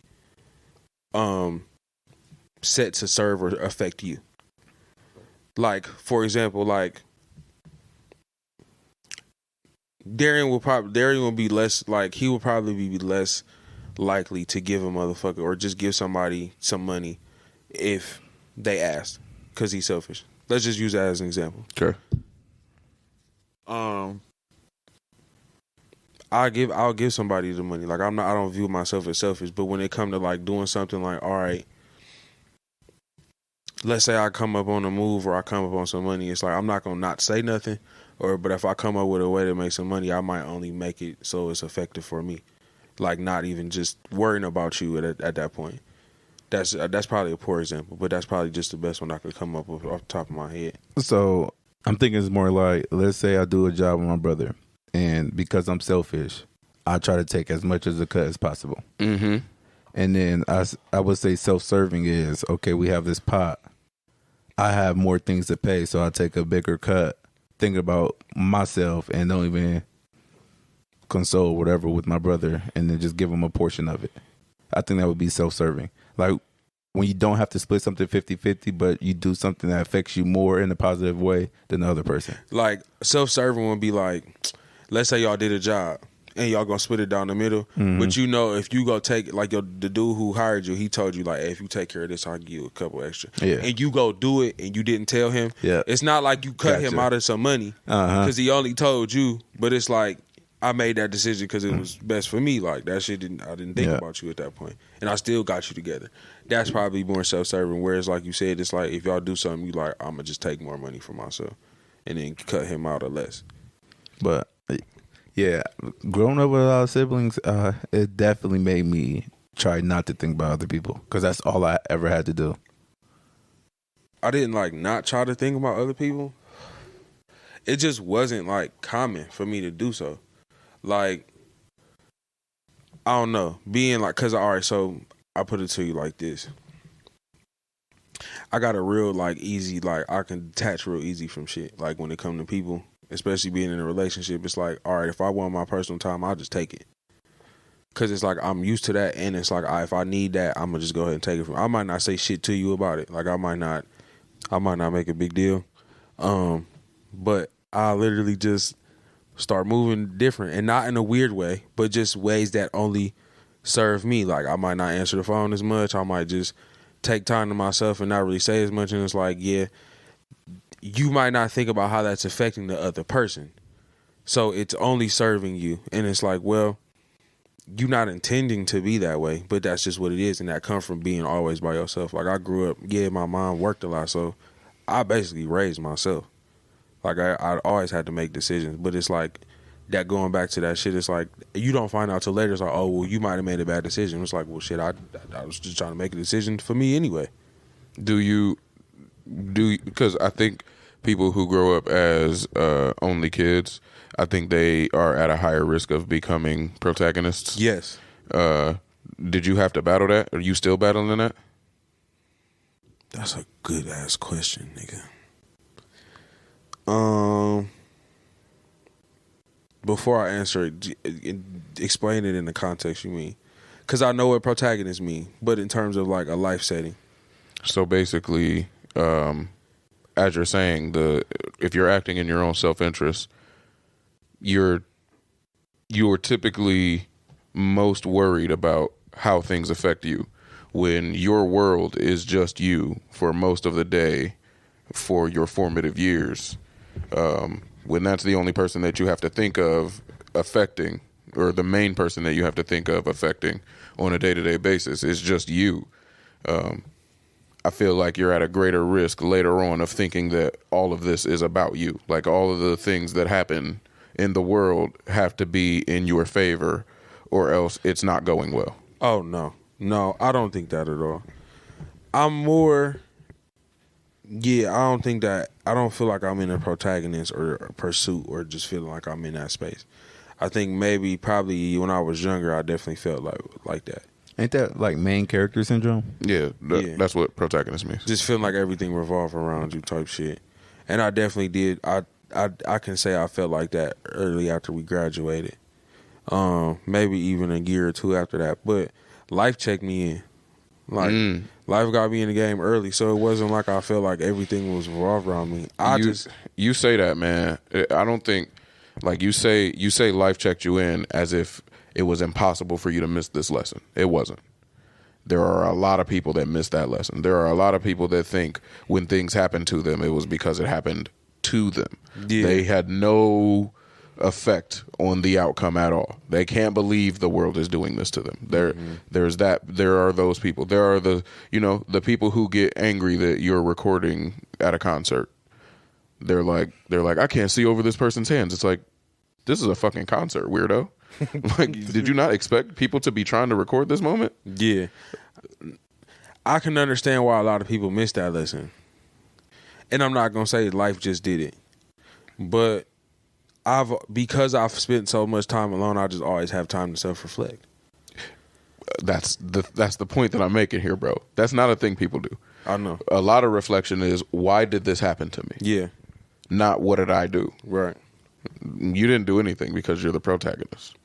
set to serve or affect you. Like, for example, like Darian will be less, like, he will probably be less likely to give a motherfucker or just give somebody some money if they asked, because he's selfish. Let's just use that as an example. Okay. I'll give somebody the money. Like, I don't view myself as selfish, but when it come to like doing something, like, all right, let's say I come up on a move or I come up on some money, it's like I'm not gonna not say nothing, but if I come up with a way to make some money, I might only make it so it's effective for me. Like, not even just worrying about you at that point. That's probably a poor example, but that's probably just the best one I could come up with off the top of my head. So I'm thinking it's more like, let's say I do a job with my brother, and because I'm selfish, I try to take as much as a cut as possible. Mm-hmm. And then I would say self-serving is, okay, we have this pot. I have more things to pay, so I take a bigger cut, thinking about myself and don't even console whatever with my brother, and then just give him a portion of it. I think that would be self-serving. Like, when you don't have to split something 50-50, but you do something that affects you more in a positive way than the other person. Like, self-serving would be like, let's say y'all did a job and y'all gonna split it down the middle, but you know, if you go take, like, the dude who hired you, he told you, like, hey, if you take care of this, I'll give you a couple extra. Yeah. And you go do it and you didn't tell him. Yeah. It's not like you cut him out of some money because he only told you, but it's like, I made that decision because it was best for me. Like, that shit I didn't think about you at that point, and I still got you together. That's probably more self-serving. Whereas, like you said, it's like if y'all do something, you like, I'm gonna just take more money for myself, and then cut him out or less. But yeah, growing up with a lot of siblings, it definitely made me try not to think about other people, because that's all I ever had to do. I didn't like not try to think about other people. It just wasn't like common for me to do so. Like, I don't know, being like, cause all right, so I put it to you like this. I got a real, like, easy, like, I can detach real easy from shit. Like, when it comes to people, especially being in a relationship, it's like, all right, if I want my personal time, I'll just take it. Cause it's like, I'm used to that, and it's like, if I need that, I'm gonna just go ahead and take it from. I might not say shit to you about it. Like, I might not make a big deal. But I literally just start moving different, and not in a weird way, but just ways that only serve me. Like, I might not answer the phone as much. I might just take time to myself and not really say as much. And it's like, yeah, you might not think about how that's affecting the other person. So it's only serving you. And it's like, well, you're not intending to be that way, but that's just what it is. And that comes from being always by yourself. Like, I grew up, my mom worked a lot, so I basically raised myself. Like, I always had to make decisions, but it's like that, going back to that shit, it's like you don't find out till later. It's like, oh, well, you might have made a bad decision. It's like, well, shit, I was just trying to make a decision for me anyway. Do you, because I think people who grow up as only kids, I think they are at a higher risk of becoming protagonists. Yes. Did you have to battle that? Are you still battling that? That's a good ass question, nigga. Before I answer it, explain it in the context you mean, because I know what protagonist mean, but in terms of like a life setting. So basically, as you're saying, if you're acting in your own self-interest, you're typically most worried about how things affect you when your world is just you for most of the day for your formative years. When that's the only person that you have to think of affecting, or the main person that you have to think of affecting on a day-to-day basis is just you. I feel like you're at a greater risk later on of thinking that all of this is about you. Like, all of the things that happen in the world have to be in your favor, or else it's not going well. Oh, no, I don't think that at all. I'm more... Yeah, I don't feel like I'm in a protagonist or a pursuit, or just feeling like I'm in that space. I think probably when I was younger, I definitely felt like that. Ain't that like main character syndrome? Yeah, that's what protagonist means. Just feeling like everything revolved around you type shit. And I definitely did. I can say I felt like that early after we graduated. Maybe even a year or two after that. But life checked me in. Like life got me in the game early, so it wasn't like I felt like everything was revolved around me. You say that, man. I don't think like you say life checked you in as if it was impossible for you to miss this lesson. It wasn't. There are a lot of people that miss that lesson. There are a lot of people that think when things happen to them, it was because it happened to them. Yeah. They had no effect on the outcome at all. They can't believe the world is doing this to them. There's that. There are those people. There are the people who get angry that you're recording at a concert. They're like, I can't see over this person's hands. It's like, this is a fucking concert, weirdo. Like, did you not expect people to be trying to record this moment? Yeah. I can understand why a lot of people miss that lesson. And I'm not gonna say life just did it. But because I've spent so much time alone, I just always have time to self-reflect. That's the point that I'm making here, bro. That's not a thing people do. I know. A lot of reflection is, why did this happen to me? Yeah. Not what did I do? Right. You didn't do anything because you're the protagonist.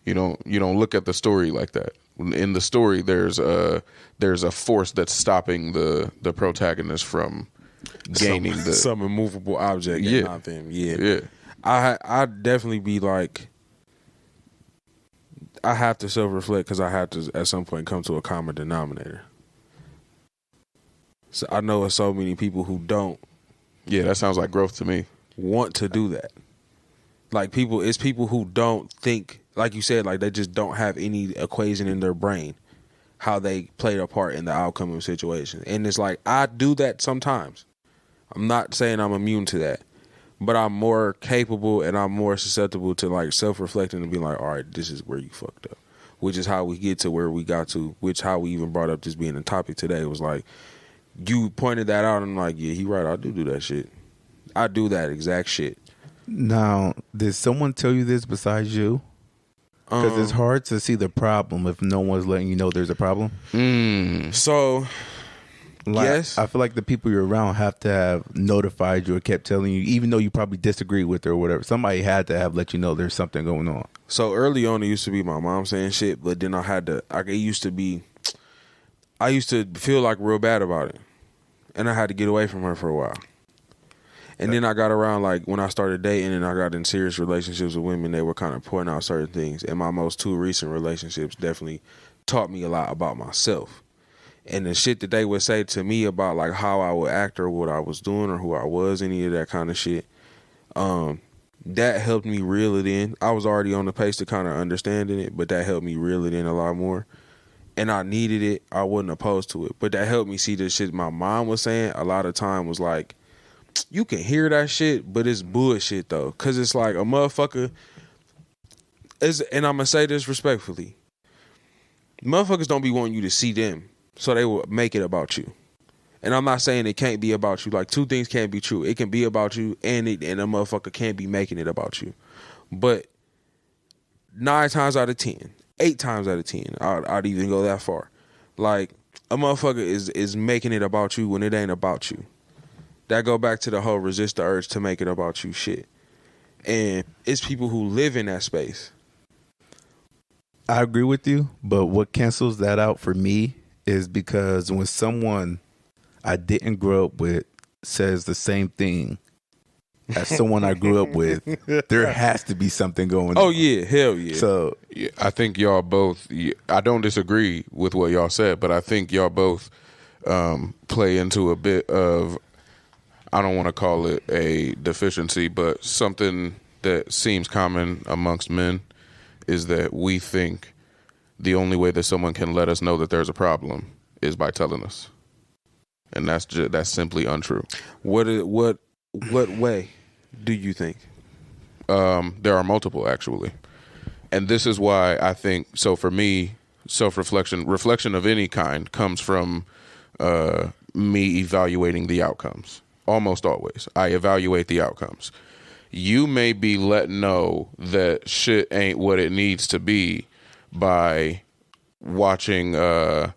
You don't look at the story like that. In the story, there's a force that's stopping the protagonist from gaining some immovable object. Yeah. Not them. Yeah. I'd definitely be like, I have to self-reflect because I have to at some point come to a common denominator. So I know of so many people who don't. Yeah, that sounds like growth to me. Want to do that. Like it's people who don't think, like you said, like they just don't have any equation in their brain how they played a part in the outcome of a situation. And it's like, I do that sometimes. I'm not saying I'm immune to that, but I'm more capable and I'm more susceptible to like self-reflecting and being like, all right, this is where you fucked up. Which is how we get to where we got to, which how we even brought up this being a topic today. It was like, you pointed that out and I'm like, yeah, he right, I do that shit. I do that exact shit. Now, did someone tell you this besides you? Because it's hard to see the problem if no one's letting you know there's a problem. So, yes. I feel like the people you're around have to have notified you or kept telling you, even though you probably disagree with it or whatever. Somebody had to have let you know there's something going on. So early on, it used to be my mom saying shit, but then I used to feel like real bad about it. And I had to get away from her for a while. And then I got around, like, when I started dating and I got in serious relationships with women, they were kind of pointing out certain things. And my most two recent relationships definitely taught me a lot about myself. And the shit that they would say to me about, like, how I would act or what I was doing or who I was, any of that kind of shit, that helped me reel it in. I was already on the pace to kind of understanding it, but that helped me reel it in a lot more. And I needed it. I wasn't opposed to it. But that helped me see the shit my mom was saying a lot of time was like, you can hear that shit, but it's bullshit though. Cause it's like a motherfucker and I'm gonna say this respectfully. Motherfuckers don't be wanting you to see them, so they will make it about you. And I'm not saying it can't be about you. Like, two things can't be true. It can be about you, and a motherfucker can't be making it about you. But 9 times out of 10, 8 times out of 10, I'd even go that far. Like, a motherfucker is making it about you when it ain't about you. That go back to the whole resist the urge to make it about you shit. And it's people who live in that space. I agree with you, but what cancels that out for me is because when someone I didn't grow up with says the same thing as someone I grew up with, there has to be something going on. Oh, yeah. Hell yeah. So yeah, I think y'all both, I don't disagree with what y'all said, but I think y'all both play into a bit of, I don't want to call it a deficiency, but something that seems common amongst men is that we think the only way that someone can let us know that there's a problem is by telling us. And that's simply untrue. What way do you think? There are multiple, actually. And this is why I think, so for me, reflection of any kind comes from me evaluating the outcomes. Almost always. I evaluate the outcomes. You may be let know that shit ain't what it needs to be by watching the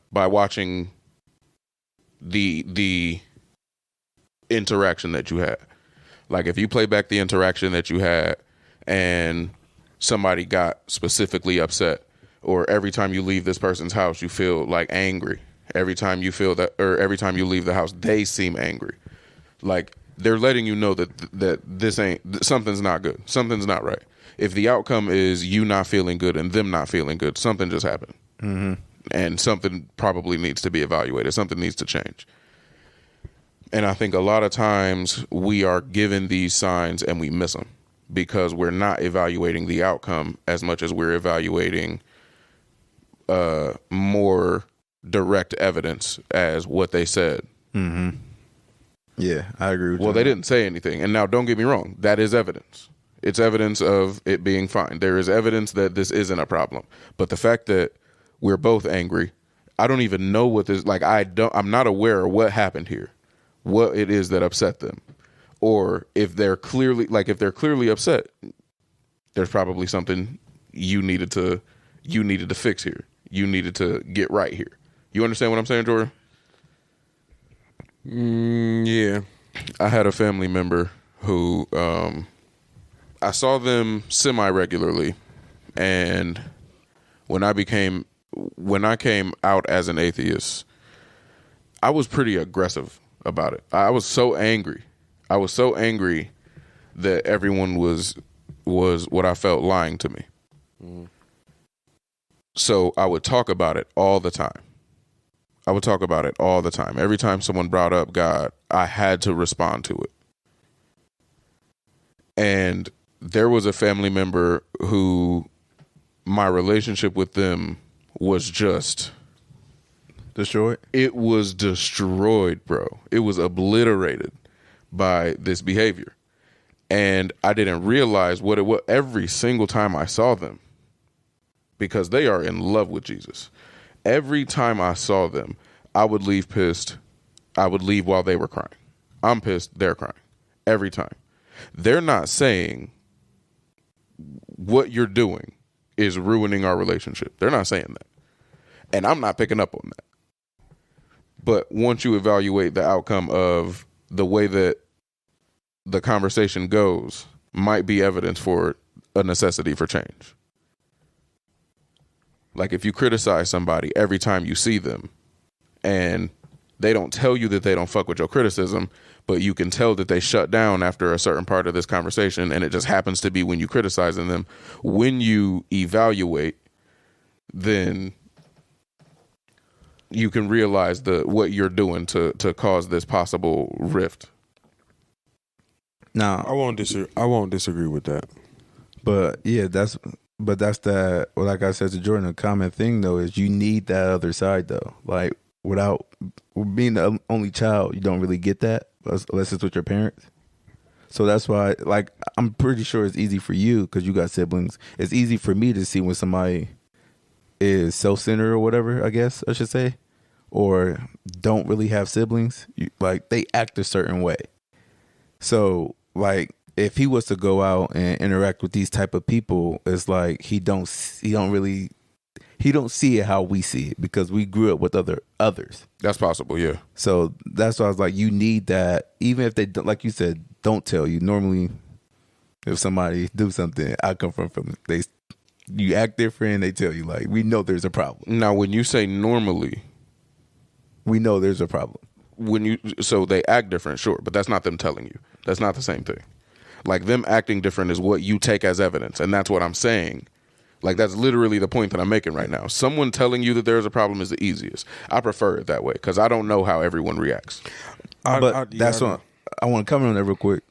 interaction that you had. Like if you play back the interaction that you had and somebody got specifically upset, or every time you leave this person's house, you feel like angry. Every time you feel that, or every time you leave the house, they seem angry. Like they're letting you know that this ain't, something's not good. Something's not right. If the outcome is you not feeling good and them not feeling good, something just happened. Mm-hmm. And something probably needs to be evaluated. Something needs to change. And I think a lot of times we are given these signs and we miss them because we're not evaluating the outcome as much as we're evaluating more direct evidence as what they said. Mm-hmm. Yeah, I agree with you. Well, they didn't say anything. And now don't get me wrong. That is evidence. It's evidence of it being fine. There is evidence that this isn't a problem. But the fact that we're both angry, I don't even know what this, like, I'm not aware of what happened here, what it is that upset them. Or if they're clearly upset, there's probably something you needed to fix here. You needed to get right here. You understand what I'm saying, Jordan? Yeah. I had a family member who I saw them semi-regularly, and when I came out as an atheist, I was pretty aggressive about it. I was so angry. I was so angry that everyone was what I felt lying to me. Mm. So I would talk about it all the time. Every time someone brought up God, I had to respond to it. And there was a family member who my relationship with them was just destroyed. It was destroyed, bro. It was obliterated by this behavior. And I didn't realize what it was every single time I saw them, because they are in love with Jesus. Every time I saw them, I would leave pissed. I would leave while they were crying. I'm pissed, they're crying. Every time. They're not saying what you're doing is ruining our relationship. They're not saying that. And I'm not picking up on that. But once you evaluate the outcome of the way that the conversation goes, might be evidence for a necessity for change. Like if you criticize somebody every time you see them and they don't tell you that they don't fuck with your criticism, but you can tell that they shut down after a certain part of this conversation, and it just happens to be when you criticizing them. When you evaluate, then you can realize what you're doing to cause this possible rift. No, I won't disagree with that. But yeah, that's that. Well, like I said to Jordan, a common thing though is you need that other side though. Like without being the only child, you don't really get that unless it's with your parents. So that's why, like, I'm pretty sure it's easy for you because you got siblings. It's easy for me to see when somebody is self-centered or whatever, I guess I should say, or don't really have siblings. Like they act a certain way. So like if he was to go out and interact with these type of people, it's like he don't see it how we see it because we grew up with others. That's possible, yeah. So that's why I was like, you need that, even if they, like you said, don't tell you. Normally, if somebody do something, I come from you act different, they tell you, like, we know there's a problem. Now, when you say normally, we know there's a problem. So they act different, sure, but that's not them telling you. That's not the same thing. Like them acting different is what you take as evidence, and that's what I'm saying. Like that's literally the point that I'm making right now. Someone telling you that there's a problem is the easiest. I prefer it that way because I don't know how everyone reacts. That's what I want to comment on that real quick.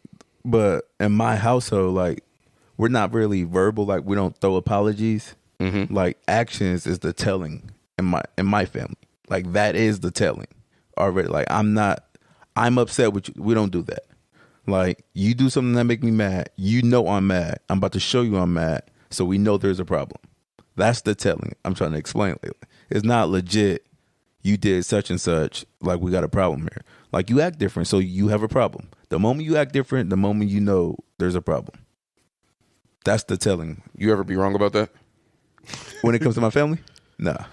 But in my household, like we're not really verbal. Like we don't throw apologies. Mm-hmm. Like actions is the telling in my family. Like that is the telling already. Like I'm upset with you. We don't do that. Like you do something that make me mad. You know I'm mad. I'm about to show you I'm mad. So we know there's a problem. That's the telling I'm trying to explain lately. It's not legit. You did such and such. Like we got a problem here. Like you act different. So you have a problem. The moment you act different, the moment you know there's a problem. That's the telling. You ever be wrong about that? When it comes to my family? Nah.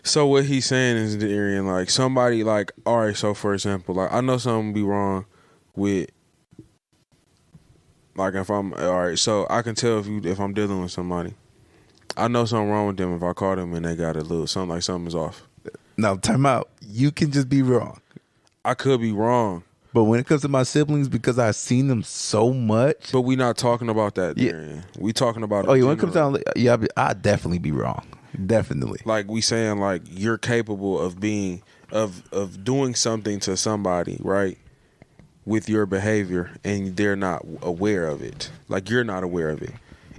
So what he's saying is, Darian, like somebody like, all right, so for example, like I know something be wrong with Like if I'm all right, so I can tell if I'm dealing with somebody, I know something wrong with them if I call them and they got a little something like something's off. Now, time out. You can just be wrong. I could be wrong, But when it comes to my siblings, because I've seen them so much. but we not talking about that. Yeah. Darian. We talking about. Oh, in yeah, when it comes general. down, I'd definitely be wrong. Definitely. Like we saying, like you're capable of being of doing something to somebody, right? With your behavior, and they're not aware of it. Like you're not aware of it,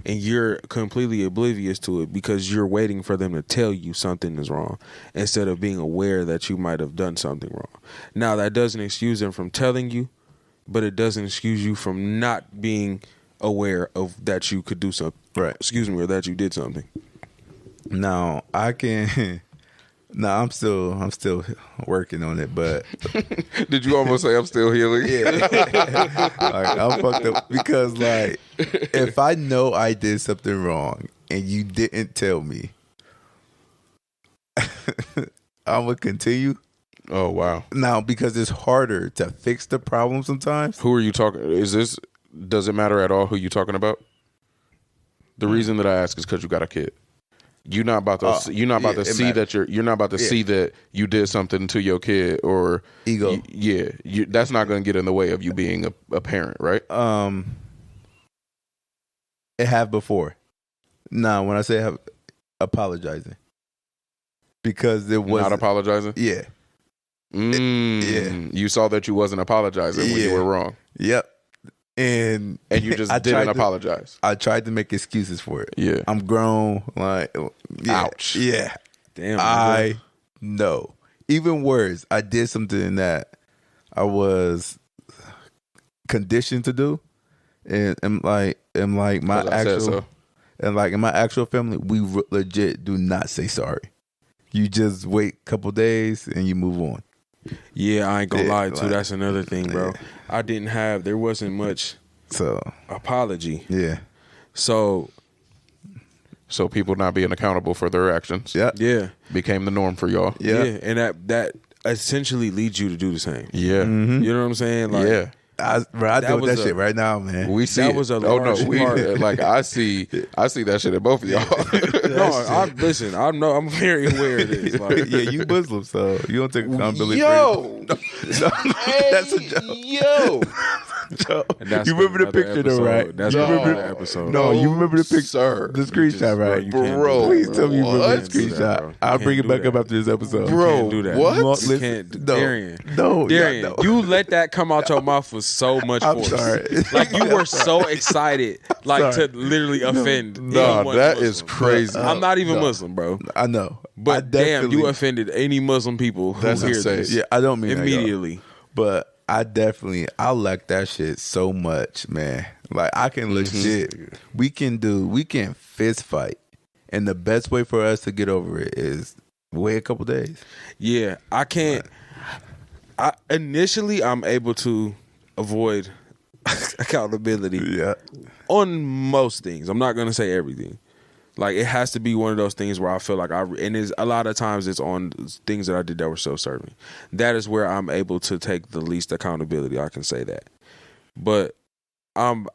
and you're completely oblivious to it because you're waiting for them to tell you something is wrong instead of being aware that you might have done something wrong. Now that doesn't excuse them from telling you, but it doesn't excuse you from not being aware of that you could do something. Right. Excuse me, or that you did something. Now, I can. No, I'm still working on it, but Did you almost say I'm still healing? yeah, like, I'm fucked up because like if I know I did something wrong and you didn't tell me, I'm gonna continue. Oh wow. Now, because it's harder to fix the problem sometimes. Who are you talking? Does it matter at all who you talking about? The reason that I ask is because you got a kid. You're not about to. You're not about to see matters. that you're not about to see that you did something to your kid or Ego. That's not going to get in the way of you being a parent, right? It have before. Now, when I say have, apologizing because it was Not apologizing. Yeah. Yeah. You saw that you wasn't apologizing when you were wrong. Yep. And you just didn't apologize. I tried to make excuses for it. Yeah. I'm grown. Like, yeah. Ouch. Yeah. Damn. I know. Even worse, I did something that I was conditioned to do, and my actual and like in my actual family, we legit do not say sorry. You just wait a couple days and you move on. Yeah, I ain't gonna lie too. Like, That's another thing, bro. yeah. There wasn't much So apology. yeah, So people not being accountable for their actions. Yeah, Became the norm for y'all. yeah, and that essentially leads you to do the same. Yeah. Mm-hmm. You know what I'm saying? Like, Yeah. I That deal with was that shit right now, man. We see That it. was a Oh no, large part. like I see that shit in both of y'all. listen. I'm very aware of this. Like, Yeah, you Muslim, so you don't take accountability. Yo, That's a joke. yo. and that's You remember the another picture though, episode. right? That's You another remember- episode. No, you remember the picture, sir. the screenshot, right? You can't do Bro, that, Please tell me you remember what? the You can't do that, screenshot. bro. You I'll can't bring it do back that. up after this episode. Bro, Can't do that. what? You Listen, can't, no, Darian. no, Darian, no. you let that come out your mouth with so much I'm force. sorry. Like you were so excited, like sorry. to literally offend. No, anyone that Muslim. is crazy. I'm not even No. Muslim, bro. I know, But I damn, definitely- you offended any Muslim people who That's hear insane. this. Yeah, I don't mean that, y'all. Immediately. But I like that shit so much, man. Like I can legit, we can fist fight, and the best way for us to get over it is wait a couple days. Yeah, I can't. Initially, I'm able to avoid accountability Yeah, on most things. I'm not gonna say everything. Like it has to be one of those things where I feel like and it's a lot of times it's on things that I did that were self-serving. That is where I'm able to take the least accountability. I can say that, but I'm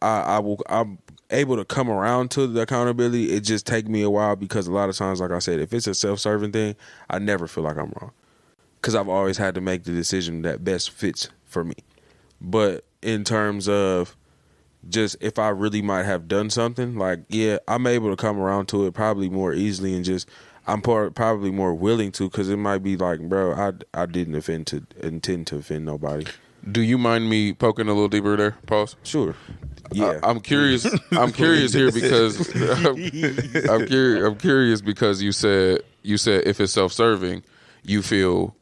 able to come around to the accountability. It just take me a while because a lot of times, like I said, if it's a self-serving thing, I never feel like I'm wrong because I've always had to make the decision that best fits for me. But in terms of just if I really might have done something, like, yeah, I'm able to come around to it probably more easily and just I'm probably more willing to because it might be like, bro, I didn't intend to offend nobody. Do you mind me poking a little deeper there? Pause. Sure. Yeah. I'm curious. I'm curious here because I'm curious because you said if it's self-serving, you feel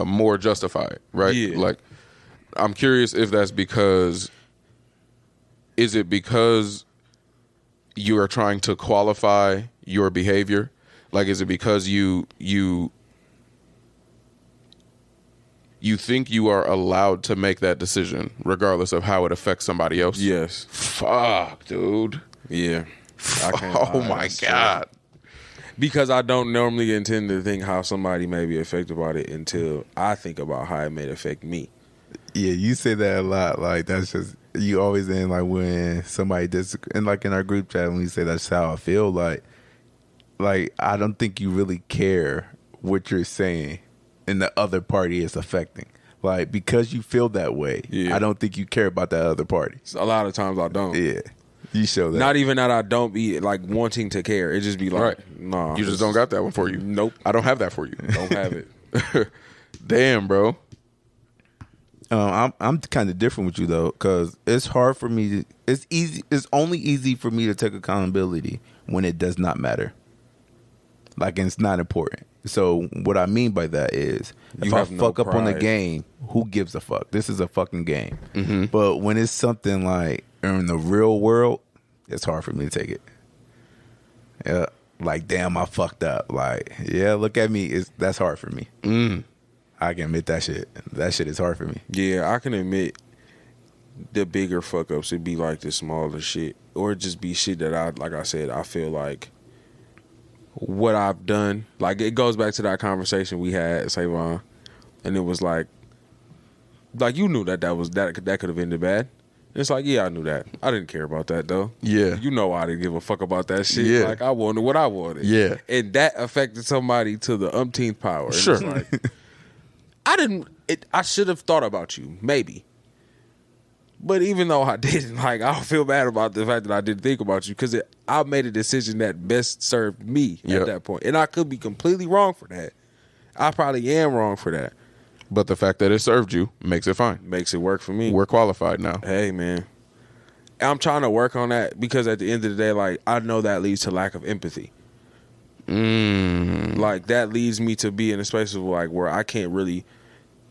more justified, right? Yeah. Like, I'm curious if that's because. Is it because you are trying to qualify your behavior? Like, is it because you think you are allowed to make that decision regardless of how it affects somebody else? Yes. Fuck, dude. Yeah. Oh my God. Because I don't normally intend to think how somebody may be affected by it until I think about how it may affect me. yeah, you say that a lot. Like that's just you always in like when somebody disagree, and like in our group chat when we say that's how I feel, like I don't think you really care what you're saying and the other party is affecting. Like, because you feel that way, I don't think you care about that other party. A lot of times I don't. Yeah. You show that. Not even that I don't be like wanting to care. It just be like, nah. You just don't got that one for you. Nope. I don't have that for you. Don't have it. Damn, bro. I'm kind of different with you though, because it's hard for me. It's easy. It's only easy for me to take accountability when it does not matter. Like, it's not important. So what I mean by that is, if I fuck up on the game, who gives a fuck? This is a fucking game. Mm-hmm. But when it's something like in the real world, it's hard for me to take it. Yeah, like, damn, I fucked up. Like, yeah, look at me. That's hard for me. I can admit that shit. That shit is hard for me. Yeah, I can admit the bigger fuck ups would be like the smaller shit, or just be shit that like I said, I feel like what I've done, like, it goes back to that conversation we had, Savon, and it was like you knew that could have ended bad. It's like, yeah, I knew that. I didn't care about that though. Yeah, you know, I didn't give a fuck about that shit. Yeah, like, I wanted what I wanted. Yeah, and that affected somebody to the umpteenth power. And sure. it's like, I should have thought about you, maybe. But even though I didn't, like, I don't feel bad about the fact that I didn't think about you, because I made a decision that best served me at that point. And I could be completely wrong for that. I probably am wrong for that. But the fact that it served you makes it fine. Makes it work for me. We're qualified now. Hey, man. I'm trying to work on that, because at the end of the day, like, I know that leads to lack of empathy. Like, that leads me to be in a space of, like, where I can't really,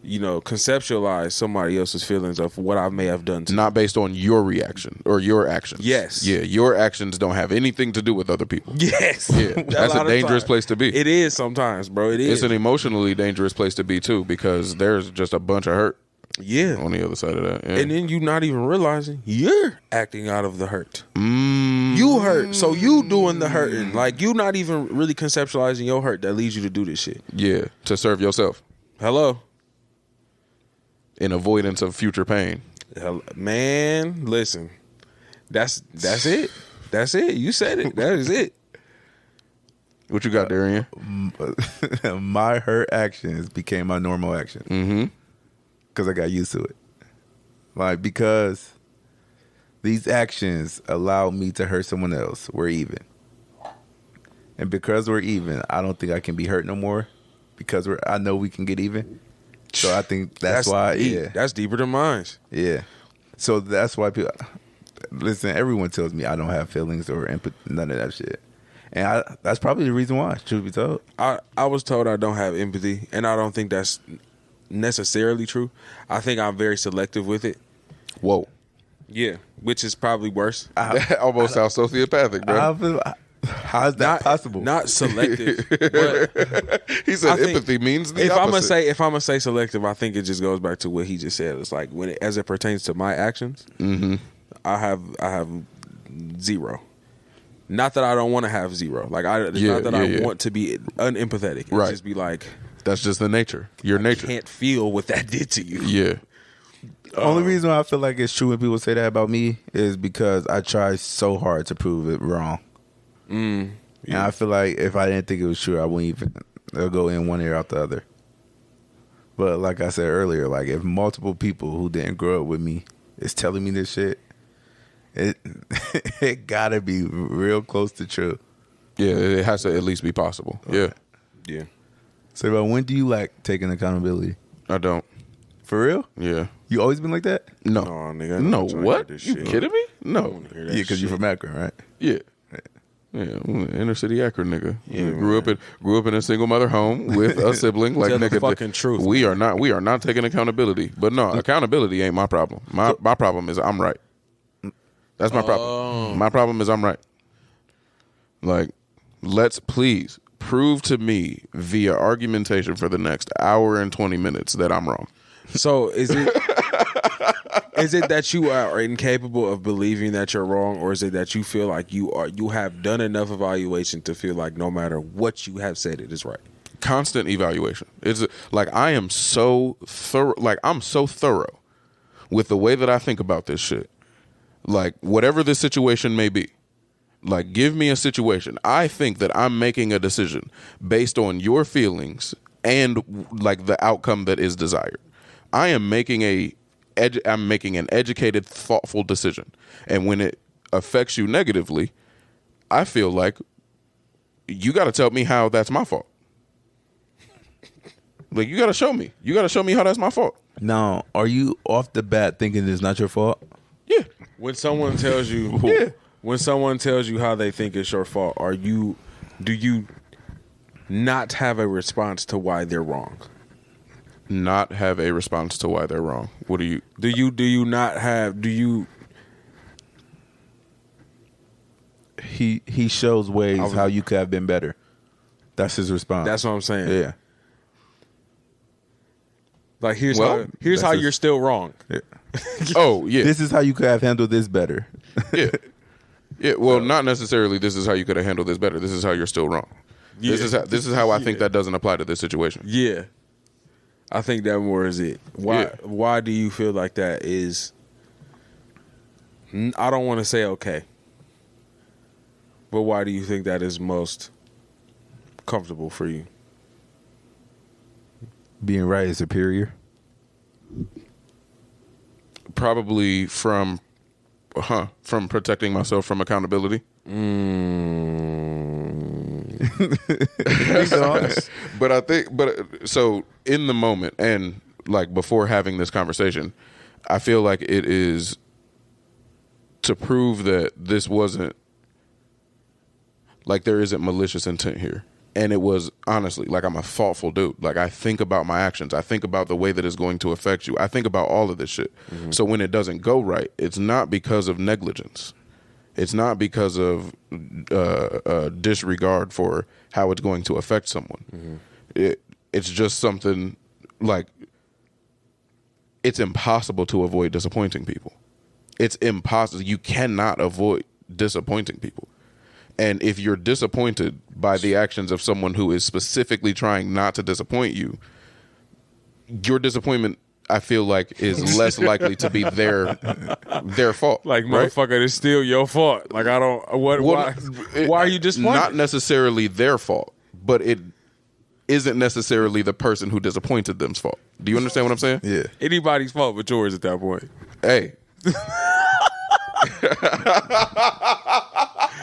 conceptualize somebody else's feelings of what I may have done to Not based on your reaction or your actions. Yes. Yeah, your actions don't have anything to do with other people. Yes. Yeah, that's a dangerous place to be. It is sometimes, bro. It is. It's an emotionally dangerous place to be, too, because there's just a bunch of hurt on the other side of that. Yeah. And then you not even realizing you're acting out of the hurt. You hurt, so you doing the hurting. Like, you not even really conceptualizing your hurt that leads you to do this shit. Yeah, to serve yourself. Hello. In avoidance of future pain. Man, listen. That's it. That's it. You said it. That is it. What you got, Darian? My hurt actions became my normal actions. Mm-hmm. Because I got used to it. Like, because these actions allow me to hurt someone else. We're even. And because we're even, I don't think I can be hurt no more. Because I know we can get even. So I think that's why, deep. That's deeper than mine. Yeah. So that's why people, listen, everyone tells me I don't have feelings or empathy, none of that shit. And that's probably the reason why, truth be told. I was told I don't have empathy, and I don't think that's necessarily true. I think I'm very selective with it. Whoa. Yeah, which is probably worse. That almost sounds sociopathic, bro. How is that possible? Not selective, but he said empathy means the opposite. If I'm gonna say selective, I think it just goes back to what he just said. It's like as it pertains to my actions, I have zero. Not that I don't want to have zero. Like not that I want to be unempathetic. It's just be like, that's just the nature. Your nature. Can't feel what that did to you. Yeah. The only reason I feel like it's true when people say that about me is because I try so hard to prove it wrong. And I feel like if I didn't think it was true, I wouldn't even. It'll go in one ear out the other. But like I said earlier, like, if multiple people who didn't grow up with me is telling me this shit, it gotta be real close to true. Yeah, it has to at least be possible. Yeah. Yeah. So, when do you like taking accountability? I don't. For real? Yeah. You always been like that? No. No, nigga. No, what? You kidding me? No. Yeah, because you're from Akron, right? Yeah. Yeah, inner city Akron nigga. Yeah, grew up in a single mother home with a sibling. Like, Tell nigga, the fucking truth. We are not taking accountability. But no, accountability ain't my problem. My problem is I'm right. That's my problem. My problem is I'm right. Like, let's please prove to me via argumentation for the next hour and 20 minutes that I'm wrong. So is it that you are incapable of believing that you're wrong, or is it that you feel like you have done enough evaluation to feel like no matter what you have said, it is right? Constant evaluation. It's like I am so thorough. Like, I'm so thorough with the way that I think about this shit, like whatever this situation may be, like give me a situation. I think that I'm making a decision based on your feelings and like the outcome that is desired. I am making I'm making an educated, thoughtful decision. And when it affects you negatively, I feel like you got to tell me how that's my fault. Like, you got to show me. You got to show me how that's my fault. Now, are you off the bat thinking it's not your fault? Yeah. When someone tells you, when someone tells you how they think it's your fault, do you not have a response to why they're wrong? Not have a response to why they're wrong. What do you? Do you not have? Do you? He shows ways how you could have been better. That's his response. That's what I'm saying. Yeah. Like here's how you're still wrong. Yeah. Oh yeah. This is how you could have handled this better. Yeah. Yeah. Well, not necessarily. This is how you could have handled this better. This is how you're still wrong. Yeah. This is how I think that doesn't apply to this situation. Yeah. I think that more is it. Why do you feel like that is? I don't want to say okay, but why do you think that is most comfortable for you? Being right is superior. Probably from protecting myself from accountability. But so in the moment and like before having this conversation, I feel like it is to prove that this wasn't like there isn't malicious intent here. And it was honestly like I'm a thoughtful dude. Like I think about my actions. I think about the way that it's going to affect you. I think about all of this shit. Mm-hmm. So when it doesn't go right, it's not because of negligence. It's not because of disregard for how it's going to affect someone. Mm-hmm. It's just something like it's impossible to avoid disappointing people. It's impossible. You cannot avoid disappointing people. And if you're disappointed by the actions of someone who is specifically trying not to disappoint you, your disappointment, I feel like, is less likely to be their fault. Like, right? Motherfucker, it's still your fault. Like, I don't. Why are you disappointed? Not necessarily their fault, but it isn't necessarily the person who disappointed them's fault. Do you understand what I'm saying? Yeah. Anybody's fault but yours at that point. Hey.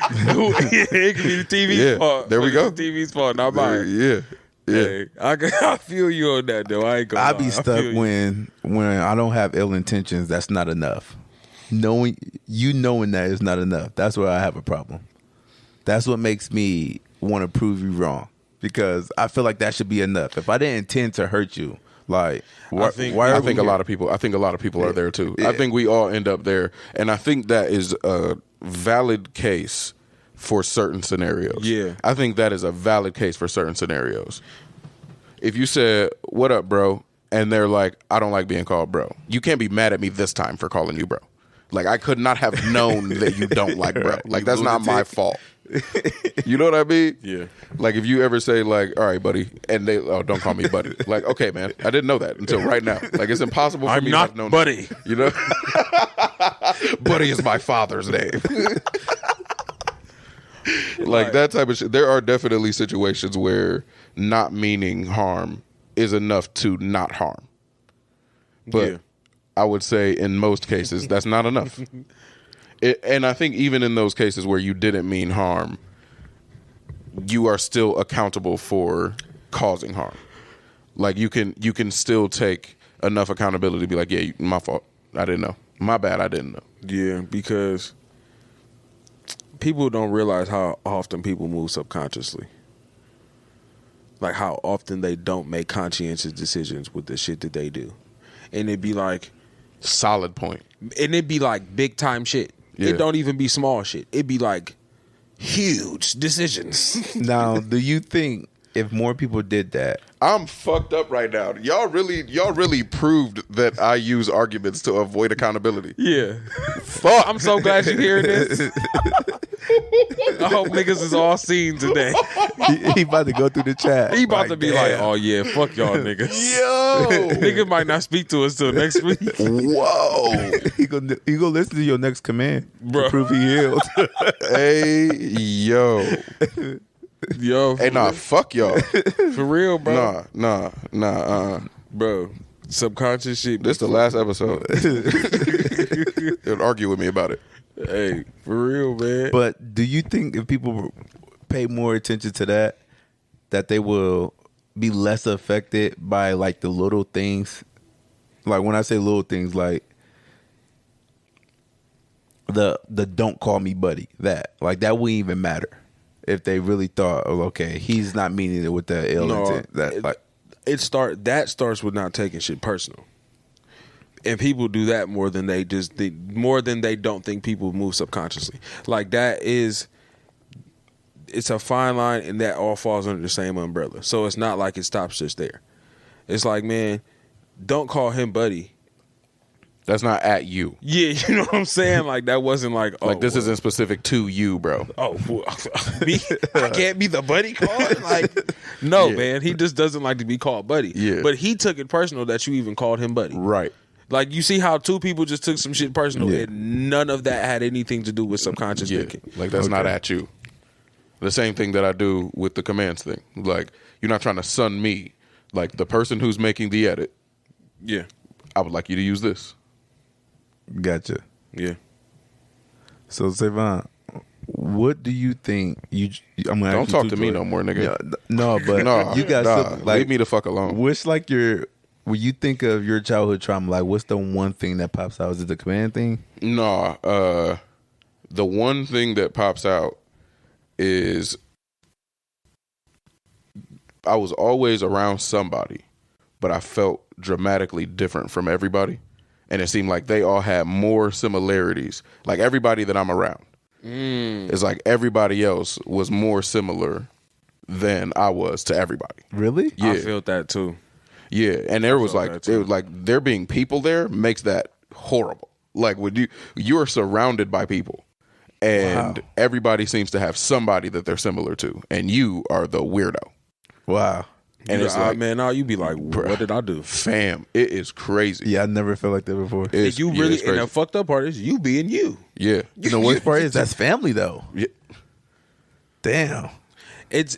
It could be the TV's fault. There we go. The TV's fault, not mine. Yeah. Hey, I feel you on that though. I ain't gonna. I be stuck when I don't have ill intentions. That's not enough. Knowing that is not enough. That's where I have a problem. That's what makes me want to prove you wrong, because I feel like that should be enough. If I didn't intend to hurt you, like I think a lot of people are there too. Yeah. I think we all end up there, and I think that is a valid case for certain scenarios. Yeah. I think that is a valid case for certain scenarios. If you said, "What up, bro?" and they're like, "I don't like being called bro," you can't be mad at me this time for calling you bro. Like, I could not have known that you don't like bro. Like, that's not my fault. You know what I mean? Yeah. Like, if you ever say, like, "All right, buddy," and they, "Oh, don't call me buddy." Like, okay, man, I didn't know that until right now. Like, it's impossible for me to have known buddy. that, you know? Buddy is my father's name. Like, that type of shit. There are definitely situations where not meaning harm is enough to not harm. But yeah. I would say in most cases, that's not enough. And I think even in those cases where you didn't mean harm, you are still accountable for causing harm. Like, you can still take enough accountability to be like, yeah, my fault. I didn't know. My bad, I didn't know. Yeah, because people don't realize how often people move subconsciously. Like, how often they don't make conscientious decisions with the shit that they do. And it'd be like... Solid point. And it'd be like big time shit. Yeah. It don't even be small shit. It'd be like huge decisions. Now, do you think if more people did that... I'm fucked up right now. Y'all really proved that I use arguments to avoid accountability. Yeah. Fuck. I'm so glad you're hearing this. I hope niggas is all seen today. He about to go through the chat. He about to be like, damn. oh yeah, fuck y'all niggas. Yo, Nigga might not speak to us till next week. whoa, he gonna listen to your next command Bro. to prove he healed. hey, yo, Yo, hey, nah, fuck y'all, for real, bro. nah. Bro, subconscious shit. This the last episode. Don't argue with me about it. Hey, for real, man. But do you think if people pay more attention to that they will be less affected by like the little things? Like when I say little things, like the don't call me buddy, that wouldn't even matter if they really thought, oh, okay, he's not meaning it with that ill intent. That starts with not taking shit personal. And people do that more than they don't think people move subconsciously. Like it's a fine line, and that all falls under the same umbrella. So it's not like it stops just there. It's like, man, don't call him buddy. That's not at you. Yeah, you know what I'm saying? Like that wasn't like, oh, Like this isn't specific to you, bro. Oh, me? I can't be the buddy called? Like, no, man. He just doesn't like to be called buddy. Yeah. But he took it personal that you even called him buddy. Right. Like, you see how two people just took some shit personal and none of that had anything to do with subconscious thinking. Like that's not at you. The same thing that I do with the commands thing. Like you're not trying to sun me. Like the person who's making the edit, Yeah. I would like you to use this. Gotcha. Yeah. So Savon, what do you think? I'm gonna Don't talk to me no more, nigga. Yeah, no, but Nah, you guys leave me the fuck alone. What's like when you think of your childhood trauma, like what's the one thing that pops out? Is it the command thing? Nah, the one thing that pops out is I was always around somebody, but I felt dramatically different from everybody. And it seemed like they all had more similarities. Like everybody that I'm around. It's like everybody else was more similar than I was to everybody. Really? Yeah. I felt that too. Yeah. And there was felt like, that it was like there being people there makes that horrible. Like when you're surrounded by people and everybody seems to have somebody that they're similar to. And you are the weirdo. Wow. And it's like, man, now you be like, what did I do? Fam, it is crazy. Yeah, I never felt like that before. It's, You yeah, really, it's crazy. and the fucked up part is you being you. Yeah. You know, worst part is that's family though. Yeah. Damn. It's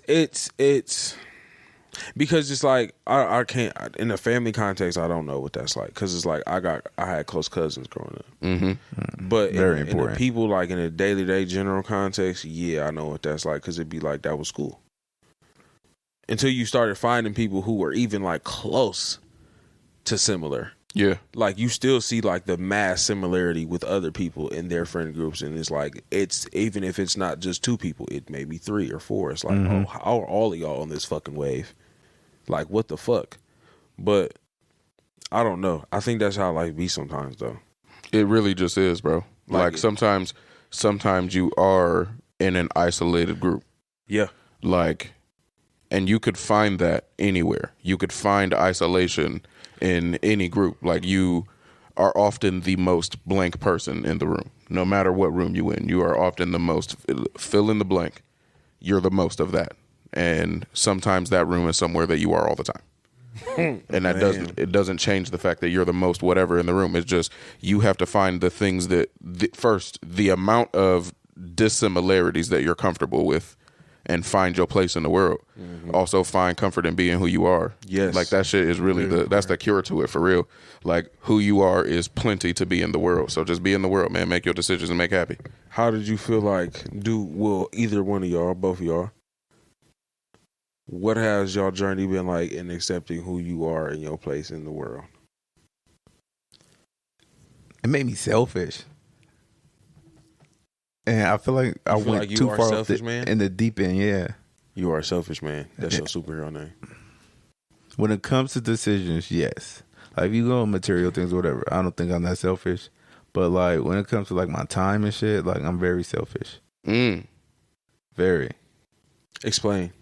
because it's like I can't in a family context. I don't know what that's like because it's like I had close cousins growing up, but Very in important. the people like in a day-to-day general context, yeah, I know what that's like because it'd be like that was school until you started finding people who were even like close to similar. Yeah. Like you still see like the mass similarity with other people in their friend groups, and it's like it's even if it's not just two people, it may be 3 or 4. It's like, oh, how are all of y'all on this fucking wave? Like what the fuck? But I don't know. I think that's how life be sometimes though. It really just is, bro. Like sometimes you are in an isolated group. Yeah. Like, and you could find that anywhere. You could find isolation in any group. Like you are often the most blank person in the room. No matter what room you in, you are often the most fill in the blank. You're the most of that. And sometimes that room is somewhere that you are all the time. And that doesn't change the fact that you're the most whatever in the room. It's just you have to find the things that first the amount of dissimilarities that you're comfortable with and find your place in the world. Also find comfort in being who you are. Yes. Like that shit is really that's the cure to it for real. Like who you are is plenty to be in the world. So just be in the world, man. Make your decisions and make happy. How did you feel like will either one of y'all, both of y'all, what has y'all journey been like in accepting who you are in your place in the world? It made me selfish. And I feel like I went like you too are far selfish, man? in the deep end, yeah. You are a selfish man. That's your superhero name. When it comes to decisions, yes. Like if you go on material things or whatever, I don't think I'm that selfish. But like when it comes to like my time and shit, like I'm very selfish. Very. Explain.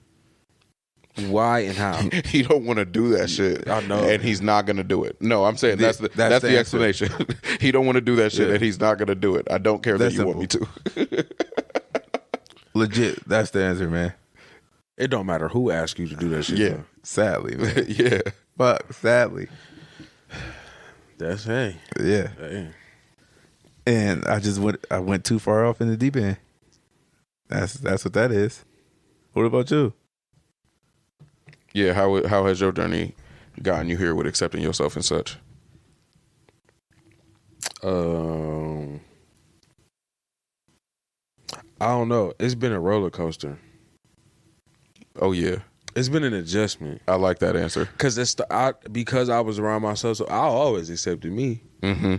Why and how? He don't want to do that shit. I know. And he's not going to do it. No, I'm saying that's the explanation. He don't want to do that shit and he's not going to do it. I don't care that you want me to. Legit, that's the answer, man. It don't matter who asks you to do that shit. Yeah. Though. Sadly, man. Yeah. Fuck, sadly. That's hey. Yeah. Hey. And I went too far off in the deep end. That's what that is. What about you? Yeah, how has your journey gotten you here with accepting yourself and such? I don't know. It's been a roller coaster. Oh yeah, It's been an adjustment. I like that answer. Because I was around myself, so I always accepted me. Mm-hmm.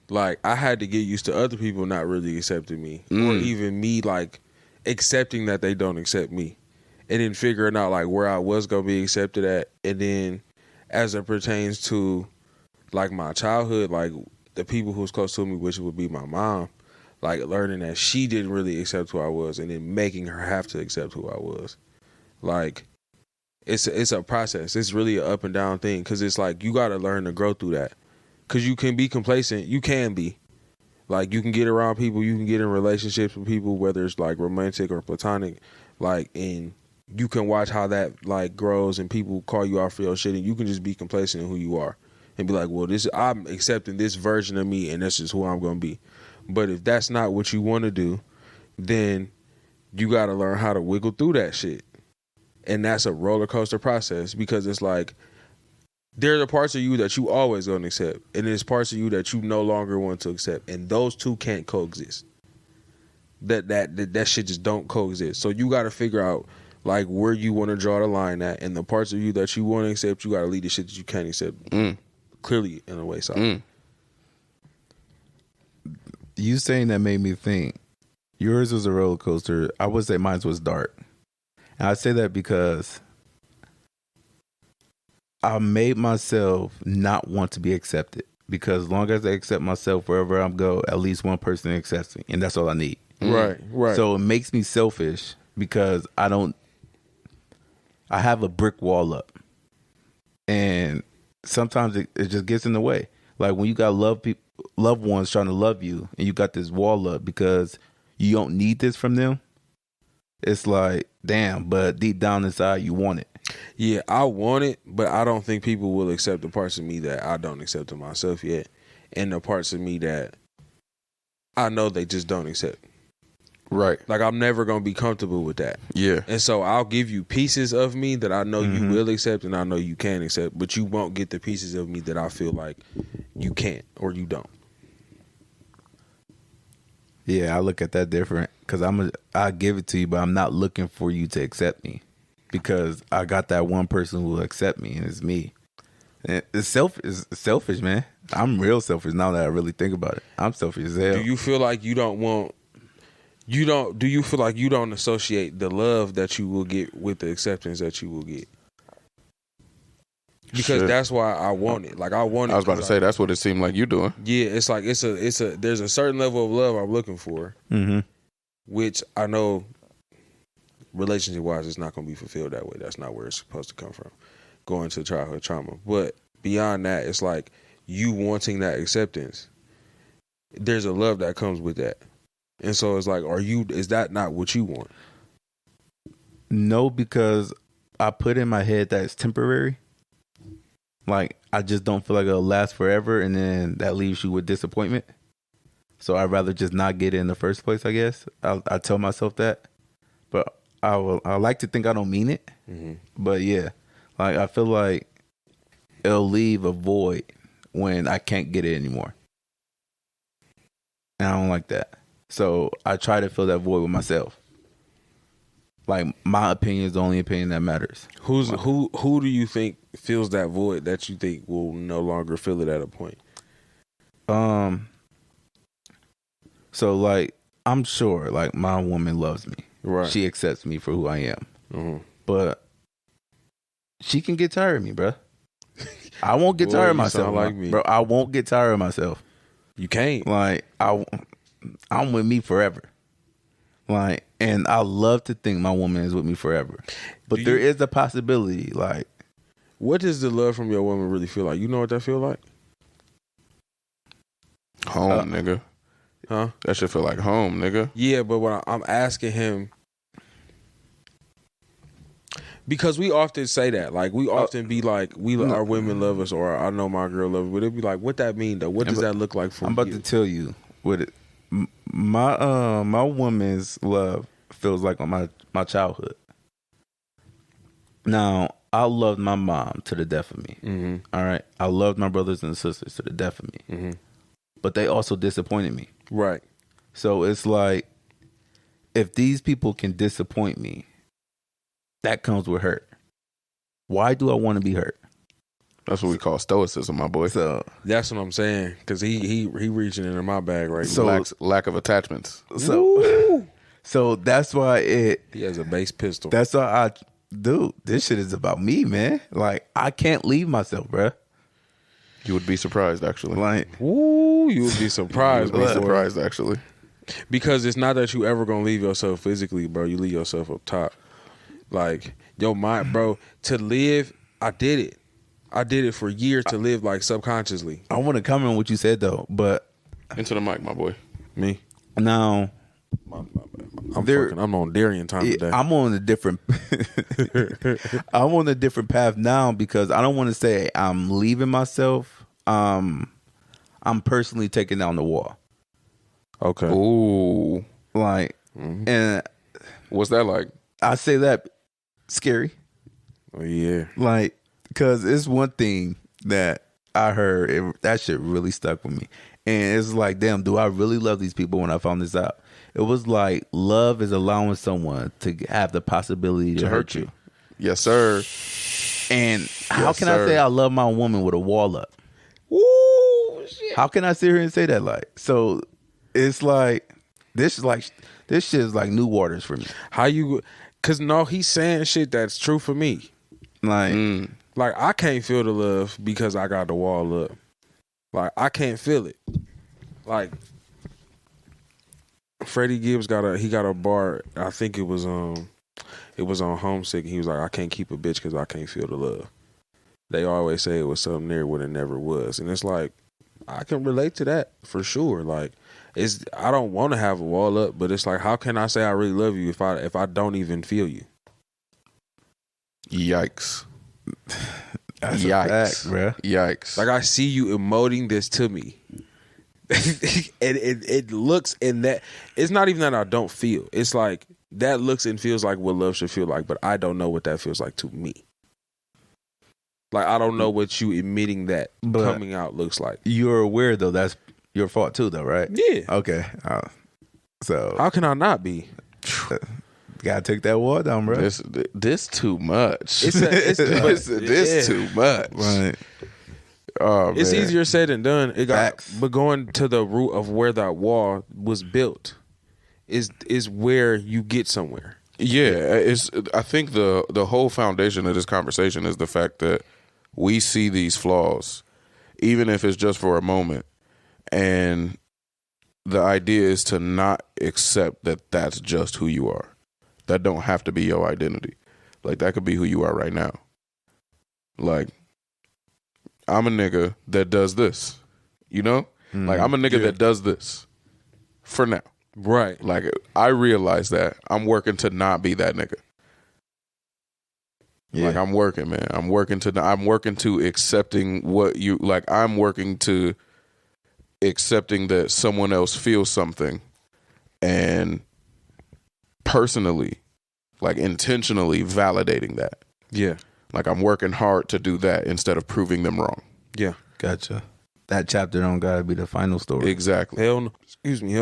Like I had to get used to other people not really accepting me, or even me like accepting that they don't accept me, and then figuring out like where I was gonna be accepted at, and then as it pertains to like my childhood, like the people who was close to me, which would be my mom, like learning that she didn't really accept who I was, and then making her have to accept who I was. Like it's a process. It's really an up and down thing because it's like you got to learn to grow through that. Because you can be complacent. You can be. Like, you can get around people. You can get in relationships with people, whether it's, like, romantic or platonic. Like, and you can watch how that, like, grows and people call you out for your shit. And you can just be complacent in who you are. And be like, well, I'm accepting this version of me and that's just who I'm going to be. But if that's not what you want to do, then you got to learn how to wiggle through that shit. And that's a roller coaster process because it's like, there are parts of you that you always going to accept, and there's parts of you that you no longer want to accept, and those two can't coexist. That shit just don't coexist. So you got to figure out like where you want to draw the line at, and the parts of you that you want to accept, you got to leave the shit that you can't accept clearly in a way. So You saying that made me think. Yours was a roller coaster. I would say mine was dark, and I say that because I made myself not want to be accepted because as long as I accept myself wherever I go, at least one person accepts me, and that's all I need. Right. So it makes me selfish because I have a brick wall up, and sometimes it just gets in the way. Like when you got loved ones trying to love you, and you got this wall up because you don't need this from them. It's like, damn, but deep down inside, you want it. Yeah, I want it, but I don't think people will accept the parts of me that I don't accept in myself yet, and the parts of me that I know they just don't accept. Right. Like I'm never gonna be comfortable with that. Yeah. And so I'll give you pieces of me that I know you will accept and I know you can accept, but you won't get the pieces of me that I feel like you can't or you don't. Yeah, I look at that different because I give it to you, but I'm not looking for you to accept me because I got that one person who will accept me, and it's me. And it's selfish, man. I'm real selfish now that I really think about it. I'm selfish as hell. Do you feel like you don't want? Do you feel like you don't associate the love that you will get with the acceptance that you will get? Because that's why I want it. Like I want it. I was about to say that's what it seemed like you doing. Yeah, it's like it's a there's a certain level of love I'm looking for, which I know relationship wise it's not going to be fulfilled that way. That's not where it's supposed to come from. Going to childhood trauma, but beyond that, it's like you wanting that acceptance. There's a love that comes with that, and so it's like, is that not what you want? No, because I put in my head that it's temporary. Like, I just don't feel like it'll last forever, and then that leaves you with disappointment. So I'd rather just not get it in the first place, I guess. I tell myself that. But I like to think I don't mean it. But yeah, like I feel like it'll leave a void when I can't get it anymore. And I don't like that. So I try to fill that void with myself. Like my opinion is the only opinion that matters. Who do you think fills that void that you think will no longer fill it at a point? So like I'm sure like my woman loves me. Right. She accepts me for who I am. But she can get tired of me, bro. I won't get tired of myself, like me. bro. I won't get tired of myself. You can't. Like I'm with me forever. Like, and I love to think my woman is with me forever. But there is a possibility, like. What does the love from your woman really feel like? You know what that feel like? Home, nigga. Huh? That should feel like home, nigga. Yeah, but when I'm asking him, Because we often say that, like we often be like, our women love us, or I know my girl loves us. But it'd be like, what that mean though? What does that look like for you? I'm about to tell you what it. My woman's love feels like on my childhood. Now I loved my mom to the death of me. Mm-hmm. All right, I loved my brothers and sisters to the death of me. Mm-hmm. But they also disappointed me. Right. So it's like, if these people can disappoint me, that comes with hurt. Why do I want to be hurt? That's what we call stoicism, my boy. So that's what I'm saying. Because he reaching into my bag right now. Lack of attachments. So that's why he has a base pistol. That's why dude, this shit is about me, man. Like, I can't leave myself, bruh. You would be surprised, actually. Like, you would be surprised. You would be surprised, actually. Because it's not that you ever gonna leave yourself physically, bro. You leave yourself up top. Like, your mind, bro, to live, I did it. I did it for years to live, like, subconsciously. I want to comment on what you said, though, but... Into the mic, my boy. Me? Now... I'm on Darian time today. I'm on a different... I'm on a different path now because I don't want to say I'm leaving myself. I'm personally taking down the wall. Okay. Ooh. Like, and... What's that like? I say that scary. Oh, yeah. Like, because it's one thing that I heard, that shit really stuck with me. And it's like, damn, do I really love these people when I found this out? It was like, love is allowing someone to have the possibility to hurt you. Yes, sir. And how can I say I love my woman with a wall up? Ooh, shit. How can I sit here and say that? Like, so it's like, this shit is like new waters for me. How you... Because, no, he's saying shit that's true for me. Like, I can't feel the love because I got the wall up. Like, I can't feel it. Like, Freddie Gibbs got a bar. I think it was on Homesick. He was like, I can't keep a bitch because I can't feel the love. They always say it was something there when it never was. And it's like, I can relate to that for sure. Like, I don't want to have a wall up, but it's like, how can I say I really love you if I don't even feel you? Yikes. That's a fact, bro. Yikes. Like, I see you emoting this to me. And it looks in that, it's not even that I don't feel. It's like, that looks and feels like what love should feel like, but I don't know what that feels like to me. Like, I don't know what you emitting that coming out looks like. You're aware, though, that's your fault too, though, right? Yeah. Okay. So how can I not be? Gotta take that wall down, bro. This too much. It's too much. Right. Oh, it's man. easier said than done. Facts. But going to the root of where that wall was built is where you get somewhere. Yeah, I think the whole foundation of this conversation is the fact that we see these flaws, even if it's just for a moment, and the idea is to not accept that that's just who you are. That don't have to be your identity. Like, that could be who you are right now. Like, I'm a nigga that does this, you know? Like, I'm a nigga that does this for now. Right. Like, I realize that I'm working to not be that nigga. Yeah. Like, I'm working, man. I'm working to accepting what you, like, I'm working to accepting that someone else feels something and personally, like, intentionally validating that. Yeah. Like, I'm working hard to do that instead of proving them wrong. Yeah. Gotcha. That chapter don't gotta be the final story. Exactly. Hell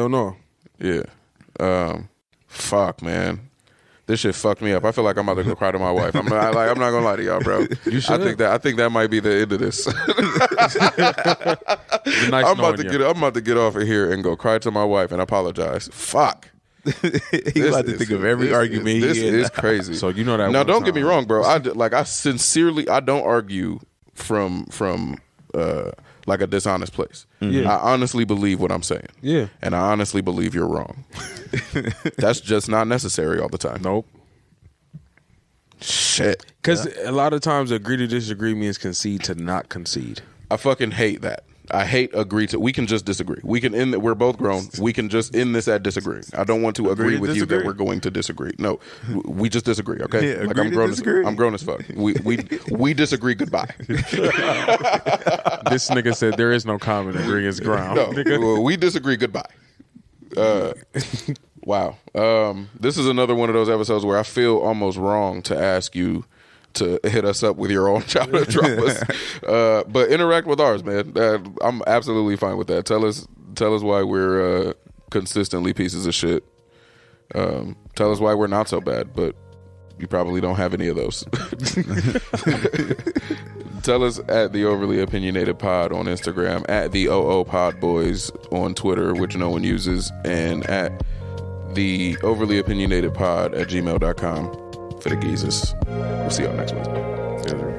no. Yeah. Fuck, man. This shit fucked me up. I feel like I'm about to go cry to my wife. I'm not gonna lie to y'all, bro. You should. I think that might be the end of this. I'm about to get off of here and go cry to my wife and apologize. Fuck. He's about to think of every argument. This is crazy. So you know that. Now, don't get me wrong, bro. I don't argue from like a dishonest place. Yeah. I honestly believe what I'm saying. Yeah. And I honestly believe you're wrong. That's just not necessary all the time. Nope. Shit. Because a lot of times agree to disagree means concede to not concede. I fucking hate that. I hate agree to. We can just disagree. We can end. We're both grown. We can just end this at disagreeing. I don't want to agree with you that we're going to disagree. No, we just disagree. Okay, Yeah, like I'm grown. I'm grown as fuck. We disagrry. Goodbye. This nigga said there is no common agreeance ground. No, we disagree. Goodbye. Wow. This is another one of those episodes where I feel almost wrong to ask you to hit us up with your own childhood traumas, but interact with ours, man. I'm absolutely fine with that. Tell us why we're consistently pieces of shit. Tell us why we're not so bad, but you probably don't have any of those. Tell us at the Overly Opinionated Pod on Instagram, at the OO Pod Boys on Twitter, which no one uses, and at the Overly Opinionated Pod at gmail.com for the geezers. We'll see y'all next Wednesday.